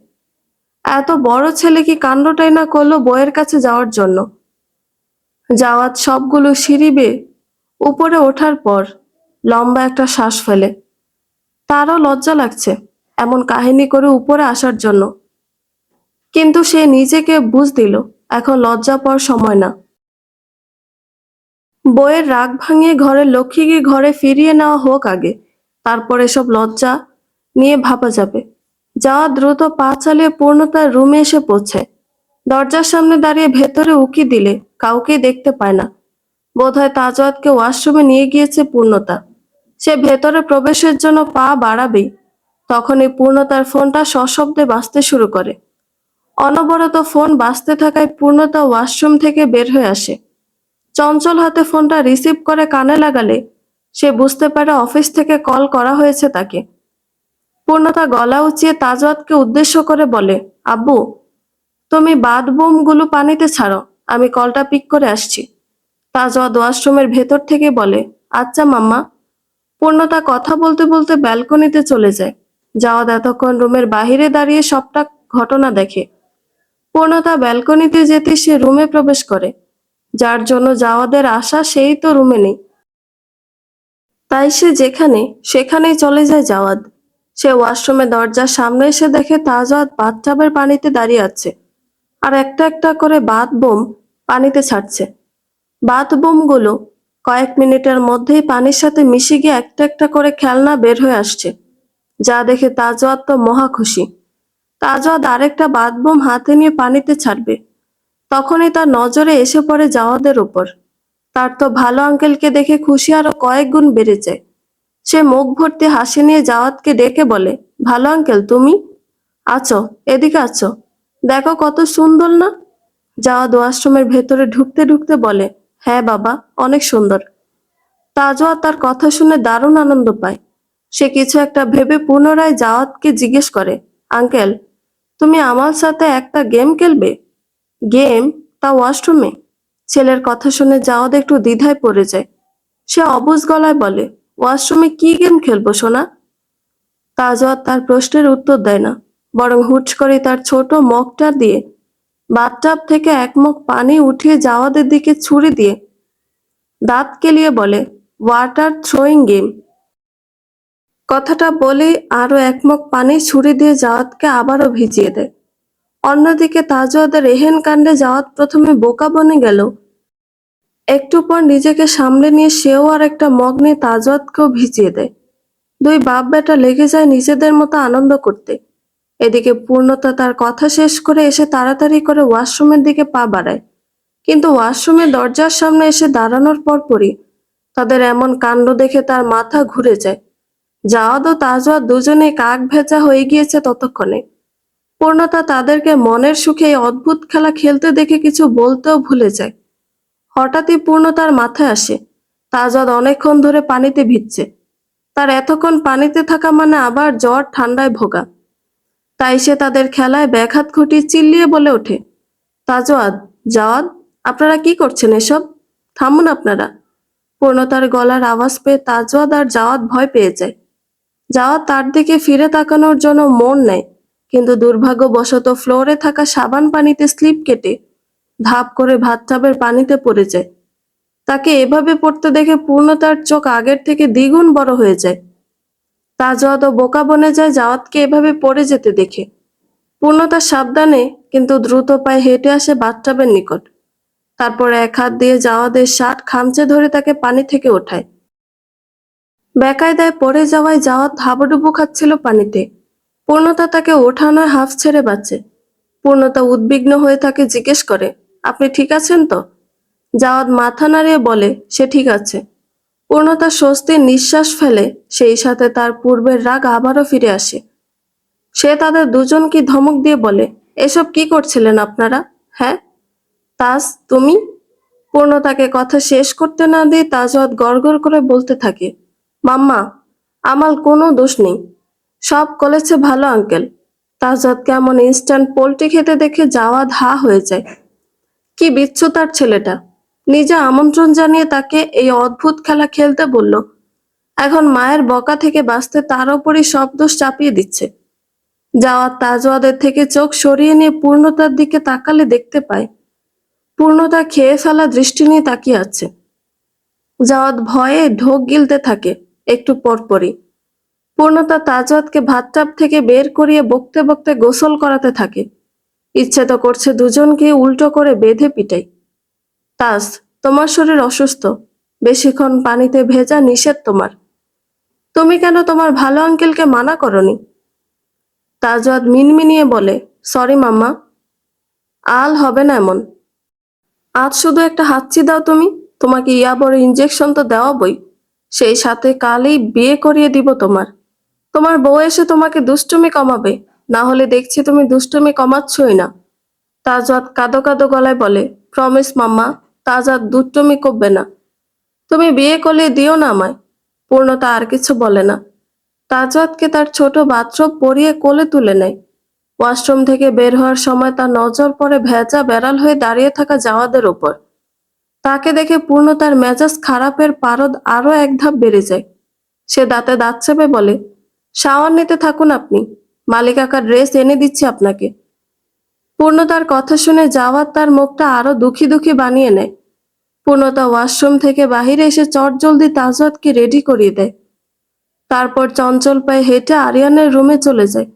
এত বড় ছেলে কি কাণ্ডটাই না করলো বইয়ের কাছে যাওয়ার জন্য। জাওয়াত সবগুলো সিঁড়ি বেয়ে উপরে ওঠার পর লম্বা একটা শ্বাস ফেলে। তারও লজ্জা লাগছে এমন কাহিনী করে উপরে আসার জন্য, কিন্তু সে নিজেকে বুঝ দিল এখন লজ্জা পাওয়ার সময় না। বইয়ের রাগ ভাঙিয়ে ঘরের লক্ষ্মীকে ঘরে ফিরিয়ে নেওয়া হোক আগে, তারপর এসব লজ্জা নিয়ে ভাবা যাবে। যাওয়া দ্রুত পা চালিয়ে পূর্ণতার রুমে এসে পৌঁছায়। দরজার সামনে দাঁড়িয়ে ভেতরে উকি দিলে কাউকেই দেখতে পায় না। বোধহয় তাজওয়াতকে ওয়াশরুমে নিয়ে গিয়েছে পূর্ণতা। সে ভেতরে প্রবেশের জন্য পা বাড়াবেই তখনই পূর্ণতার ফোনটা সশব্দে বাজতে শুরু করে। অনবরত ফোন বাজতে থাকায় পূর্ণতা ওয়াশরুম থেকে বের হয়ে আসে। চঞ্চল হাতে ফোনটা রিসিভ করে কানে লাগালে সে বুঝতে পারে অফিস থেকে কল করা হয়েছে তাকে। পূর্ণতা গলা উঁচিয়ে তাজওয়াতকে উদ্দেশ্য করে বলে, আব্বু, তুমি বাথ বোম গুলো পানিতে ছাড়ো, আমি কলটা পিক করে আসছি। তাজওয়াদ ওয়াশরুমের ভেতর থেকে বলে, আচ্ছা মাম্মা। পূর্ণতা কথা বলতে বলতে ব্যালকনিতে চলে যায়। জাওয়াদ এতক্ষণ রুমের বাহিরে দাঁড়িয়ে সবটা ঘটনা দেখে। পূর্ণতা ব্যালকনিতে যেতে সে রুমে প্রবেশ করে। যার জন্য জাওয়াদের আশা সেই তো রুমে নেই। তাই সে যেখানে সেখানেই চলে যায় জাওয়াদ। সে ওয়াশরুমে দরজার সামনে এসে দেখে তাজওয়াদ বাথটাবের পানিতে দাঁড়িয়ে আছে আর একটা একটা করে বাথ বোম পানিতে ছাড়ছে। বাথ বোমগুলো কয়েক মিনিটের মধ্যেই পানির সাথে মিশে গিয়ে একটা একটা করে খেলনা বের হয়ে আসছে, যা দেখে তাজওয়াদ তো মহা খুশি। তাজওয়াদ আরেকটা বাথ বোম হাতে নিয়ে পানিতে ছাড়বে, তখনই তার নজরে এসে পড়ে জাওয়াদের উপর। তার তো ভালো আঙ্কেলকে দেখে খুশি আরো কয়েক গুণ বেড়ে যায়। সে মুখ ভর্তি হাসি নিয়ে জাওয়াদকে ডেকে বলে, ভালো আঙ্কেল তুমি আছো, এদিকে আছো, দেখো কত সুন্দর না। জাওয়াদ ওয়াশরুমের ভেতরে ঢুকতে ঢুকতে বলে, হ্যাঁ বাবা, অনেক সুন্দর। তাজওয়াদ তার কথা শুনে দারুণ আনন্দ পায়। সে কিছু একটা ভেবে পুনরায় জাওয়াদকে জিজ্ঞেস করে, আঙ্কেল তুমি আমার সাথে একটা গেম খেলবে? গেম? তা ওয়াশরুমে? ছেলের কথা শুনে জাওয়াদ একটু দ্বিধায় পড়ে যায়। সে অবুঝ গলায় বলে, ওয়াশরুমে কি গেম খেলবো সোনা? তাজওয়াদ তার প্রশ্নের উত্তর দেয় না, বরং হুট করে তার ছোট মগটা দিয়ে বাথটাব থেকে এক মগ পানি উঠিয়ে জাওয়াদের দিকে ছুড়ে দিয়ে দাঁত কেলিয়ে বলে, ওয়াটার থ্রোয়িং গেম। কথাটা বলে আরো এক মগ পানি ছুড়ে দিয়ে জাওয়াদকে আবারও ভিজিয়ে দেয়। অন্যদিকে তাজওয়াদের এহেন কাণ্ডে জাওয়াদ প্রথমে বোকা বনে গেল, একটু পর নিজেকে সামলে নিয়ে সেও আর একটা মগ নিয়ে তাজওয়াদকেও ভিজিয়ে দেয়। দুই বাপ বেটা লেগে যায় নিজেদের মতো আনন্দ করতে। এদিকে পূর্ণতা তার কথা শেষ করে এসে তাড়াতাড়ি করে ওয়াশরুমের দিকে পা বাড়ায়, কিন্তু ওয়াশরুমের দরজার সামনে এসে দাঁড়ানোর পরপরই তাদের এমন কাণ্ড দেখে তার মাথা ঘুরে যায়। জাওয়াদ ও তাজওয়াদ দুজনেই কাক ভেজা হয়ে গিয়েছে ততক্ষণে। পূর্ণতা তাদেরকে মনের সুখে এই অদ্ভুত খেলা খেলতে দেখে কিছু বলতেও ভুলে যায়। হঠাৎই পূর্ণতার মাথায় আসে তাজওয়াদ অনেকক্ষণ ধরে পানিতে ভিজছে। তার এতক্ষণ পানিতে থাকা মানে আবার জ্বর ঠান্ডায় ভোগা। তাই সে তাদের খেলায় ব্যাঘাত ঘটিয়ে চিল্লিয়ে বলে ওঠে, তাজওয়াদ, জাওয়াদ, আপনারা কি করছেন এসব? থামুন আপনারা। পূর্ণতার গলার আওয়াজ পেয়ে তাজওয়াদ আর জাওয়াদ ভয় পেয়ে যায়। জাওয়াদ তার দিকে ফিরে তাকানোর জন্য মন নেয়, কিন্তু দুর্ভাগ্যবশত ফ্লোরে থাকা সাবান পানিতে স্লিপ কেটে ধাপ করে বাথটাবের পানিতে পড়ে যায়। তাকে এভাবে পড়তে দেখে পূর্ণতার চোখ আগের থেকে দ্বিগুণ বড় হয়ে যায়। তাজওয়াদও বোকা বনে যায় জাওয়াদকে এভাবে পড়ে যেতে দেখে। পূর্ণতা সাবধানে কিন্তু দ্রুত পায়ে হেঁটে আসে বাথটাবের নিকট। তারপর এক হাত দিয়ে জাওয়াদের শার্ট খামচে ধরে তাকে পানি থেকে ওঠায়। বেকায়দায় পড়ে যাওয়ায় জাওয়াদ হাবুডুবু খাচ্ছিল পানিতে। পূর্ণতা তাকে ওঠানোয় হাঁফ ছেড়ে বাঁচে। পূর্ণতা উদ্বিগ্ন হয়ে তাকে জিজ্ঞেস করে, আপনি ঠিক আছেন তো? জাওয়াদ মাথা নাড়িয়ে বলে, সে ঠিক আছে। পূর্ণতা স্বস্তির নিঃশ্বাস ফেলে, সেই সাথে তার পূর্বের রাগ আবারও ফিরে আসে। সে তাদের দুজনকে ধমক দিয়ে বলে, এসব কি করছিলেন আপনারা? হ্যাঁ তাজ, তুমি? পূর্ণতাকে কথা শেষ করতে না দিয়ে তাজওয়াদ গড়গড় করে বলতে থাকে, মাম্মা, আমার কোনো দোষ নেই, সব করেছে ভালো আঙ্কেল। তাজওয়াদ কেমন ইনস্ট্যান্ট পোল্ট্রি খেতে দেখে জাওয়াদ হা হয়ে যায়। কি বিচ্ছু তার ছেলেটা, নিজে আমন্ত্রণ জানিয়ে তাকে এই অদ্ভুত খেলা খেলতে বলল, এখন মায়ের বকা থেকে বাঁচতে তার ওপরই সব দোষ চাপিয়ে দিচ্ছে। জাওয়াদ তাজওয়াদের থেকে চোখ সরিয়ে নিয়ে পূর্ণতার দিকে তাকালে দেখতে পায় পূর্ণতা খেয়ে ফেলা দৃষ্টি নিয়ে তাকিয়ে আছে। জাওয়াদ ভয়ে ঢোক গিলতে থাকে। একটু পরপরই পূর্ণতা তাজওয়াদকে ভাতটাব থেকে বের করিয়ে বকতে বকতে গোসল করাতে থাকে। ইচ্ছে তো করছে দুজনকে উল্টো করে বেঁধে পিটাই। তাজ, তোমার শরীর অসুস্থ, বেশিক্ষণ পানিতে ভেজা নিষেধ তোমার। তুমি কেন তোমার ভালো আঙ্কেলকে মানা করনি? তাজওয়াদ মিনমিনিয়ে বলে, সরি মাম্মা, আল হবে না এমন। আজ শুধু একটা হাঁচি দাও তুমি, তোমাকে ইয়াবর ইঞ্জেকশন তো দেওয়াবই, সেই সাথে কালই বিয়ে করিয়ে দিব তোমার। তোমার বউ এসে তোমাকে দুষ্টুমি কমাবে, না হলে দেখছি তুমি দুষ্টুমি কমাচ্ছই না। তাজওয়াদ কাঁদো কাঁদো গলায় বলে, প্রমিস মাম্মা, তাজওয়াদ দুষ্টুমি করবে না। তুমি বিয়ে করলে দিও না আমায়। পূর্ণতা আর কিছু বলে না। তাজওয়াদকে তার ছোট বাথরোব পরিয়ে কোলে তুলে নেয়। ওয়াশরুম থেকে বের হওয়ার সময় তার নজর পড়ে ভেজা বেড়াল হয়ে দাঁড়িয়ে থাকা জাওয়াদের ওপর। তাকে দেখে পূর্ণতার মেজাজ খারাপের পারদ আরো এক ধাপ বেড়ে যায়। সে দাঁতে দাঁত চেপে বলে, শাওয়ার নিতে থাকুন আপনি, মালিক কাকা ড্রেস এনে দিচ্ছে আপনাকে। পূর্ণতার কথা শুনে জাওয়াদ তার মুখটা আরো দুঃখী দুঃখী বানিয়ে নেয়। পূর্ণতা ওয়াশরুম থেকে বাহিরে এসে চটজলদি তাজওয়াদকে রেডি করিয়ে দেয়। তারপর চঞ্চল পায়ে হেঁটে আরিয়ানের রুমে চলে যায়।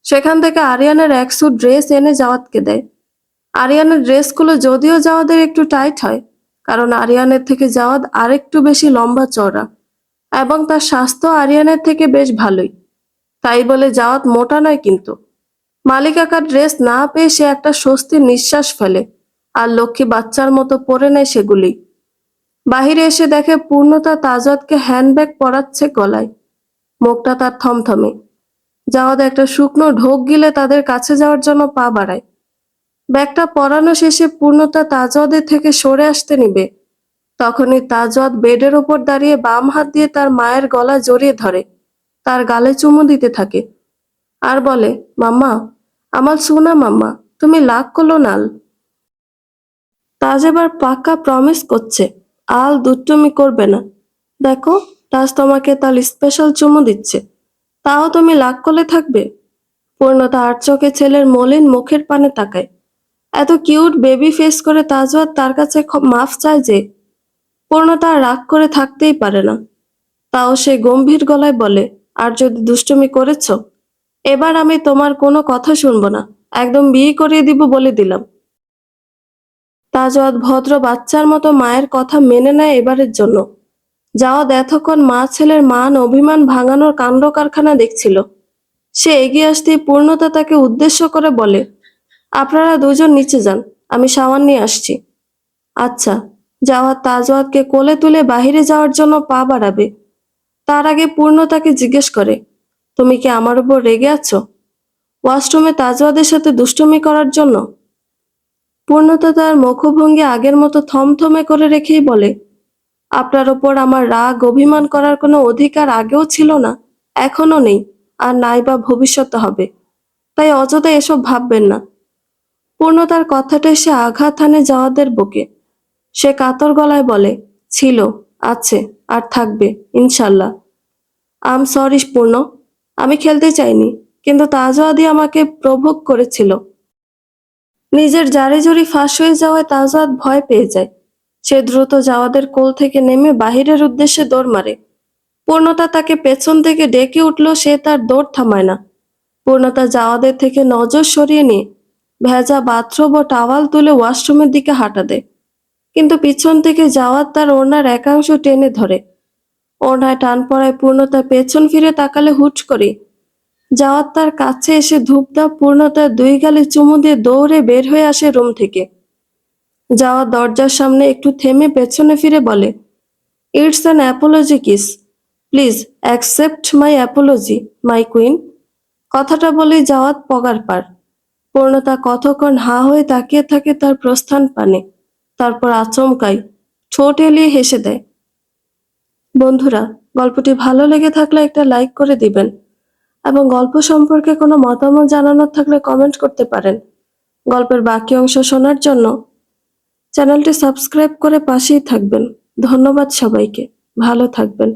সেখান থেকে আরিয়ানের এক স্যুট ড্রেস এনে জাওয়াদকে দেয়। আরিয়ানের ড্রেসগুলো যদিও জাওয়াদের একটু টাইট হয়, কারণ আরিয়ানের থেকে জাওয়াদ আরেকটু বেশি লম্বা চওড়া এবং তার স্বাস্থ্য আরিয়ানের থেকে বেশ ভালোই। তাই বলে জাওয়াদ মোটা নয় কিন্তু। মালিক আকার ড্রেস না পেয়ে সে একটা স্বস্তির নিঃশ্বাস ফেলে আর লক্ষ্মী বাচ্চার মতো পরে নেয় সেগুলি। বাহিরে এসে দেখে পূর্ণতা তাজওয়াদকে হ্যান্ডব্যাগ পরাচ্ছে গলায়। মুখটা তার থমথমে। জাওয়াদ একটা শুকনো ঢোক গিলে তাদের কাছে যাওয়ার জন্য পা বাড়ায়। ব্যাগটা পরানো শেষে পূর্ণতা তাজওয়াদের থেকে সরে আসতে নিবে, তখনই তাজওয়াদ বেডের ওপর দাঁড়িয়ে বাম হাত দিয়ে তার মায়ের গলা জড়িয়ে ধরে, তার গালে চুমু দিতে থাকে আর বলে, মাম্মা, আমার সোনা মাম্মা, তুমি লাগ করলো নাল। তাজ এবার পাক্কা প্রমিস করছে আল দুষ্টুমি করবে না। দেখো, তাজ তোমাকে তার স্পেশাল চুমু দিচ্ছে, তাও তুমি লাগ করলে থাকবে? পূর্ণতা আর চোখে ছেলের মলিন মুখের পানে তাকায়। এত কিউট বেবি ফেস করে তাজওয়াদ তার কাছে মাফ চায় যে। পূর্ণতা আর রাগ করে থাকতেই পারে না। তাও সে গম্ভীর গলায় বলে, আর যদি দুষ্টুমি করেছ, এবার আমি তোমার কোনো কথা শুনবো না, একদম বিয়ে করিয়ে দিব বলে দিলাম। তাজওয়াদ ভদ্র বাচ্চার মতো মায়ের কথা মেনে নেয় এবারের জন্য। জাওয়াদ এতক্ষণ মা ছেলের মান অভিমান ভাঙানোর কাণ্ড কারখানা দেখছিল। সে এগিয়ে আসতেই পূর্ণতা তাকে উদ্দেশ্য করে বলে, আপনারা দুজন নিচে যান, আমি শাওয়ার নিয়ে আসছি। আচ্ছা। জাওয়াদ তাজওয়াদকে কোলে তুলে বাহিরে যাওয়ার জন্য পা বাড়াবে, তার আগে পূর্ণতাকে জিজ্ঞেস করে, তুমি কি আমার উপর রেগে আছো ওয়াশরুমে তাজওয়াদের সাথে দুষ্টুমি করার জন্য? পূর্ণতা তার মুখভঙ্গি আগের মতো থমথমে করে রেখেই বলে, আপনার ওপর আমার রাগ অভিমান করার কোনো অধিকার আগেও ছিল না, এখনো নেই, আর নাই বা ভবিষ্যতে হবে। তাই অযথা এসব ভাববেন না। পূর্ণতার কথাটা এসে আঘাত হানে জাওয়াদের বুকে। সে কাতর গলায় বলে, ছিল, আছে, আর থাকবে ইনশাল্লাহ। আম সরি পূর্ণ, আমি খেলতে চাইনি, কিন্তু তাজওয়াদি আমাকে প্রভোগ করেছিল। নিজের জারিজুরি ফাঁস হয়ে যাওয়ায় তাজওয়াদ ভয় পেয়ে যায়। সে দ্রুত জাওয়াদের কোল থেকে নেমে বাহিরের উদ্দেশ্যে দৌড় মারে। পূর্ণতা তাকে পেছন থেকে ডেকে উঠল, সে তার দৌড় থামায় না। পূর্ণতা জাওয়াদের থেকে নজর সরিয়ে নিয়ে ভেজা বাথরুম ও টাওয়াল তুলে ওয়াশরুমের দিকে হাঁটা দেয়। কিন্তু পিছন থেকে জাওয়াদ তার ওড়নার একাংশ টেনে ধরে। ওড়নায় টান পড়ায় পূর্ণতা পেছন ফিরে তাকালে হুট করে জাওয়াদ তার কাছে এসে ধূপধাপ পূর্ণতার দুই গালে চুমু দিয়ে দৌড়ে বের হয়ে আসে রুম থেকে। জাওয়াদ দরজার সামনে একটু থেমে পেছনে ফিরে বলে, it's an Apology kiss, please accept my Apology my queen. কথাটা বলেই জাওয়াদ পগার পার। পূর্ণতা কতক্ষণ হা হয়ে তাকিয়ে থাকে তার প্রস্থান পানে, তারপর আচমকাই ঠোঁট এলিয়ে হেসে দেয়। বন্ধুরা, গল্পটি ভালো লেগে থাকলে একটা লাইক করে দিবেন এবং গল্প সম্পর্কে কোনো মতামত জানানোর থাকলে কমেন্ট করতে পারেন। গল্পের বাকি অংশ শোনার জন্য চ্যানেলটি সাবস্ক্রাইব করে পাশেই থাকবেন। ধন্যবাদ সবাইকে, ভালো থাকবেন।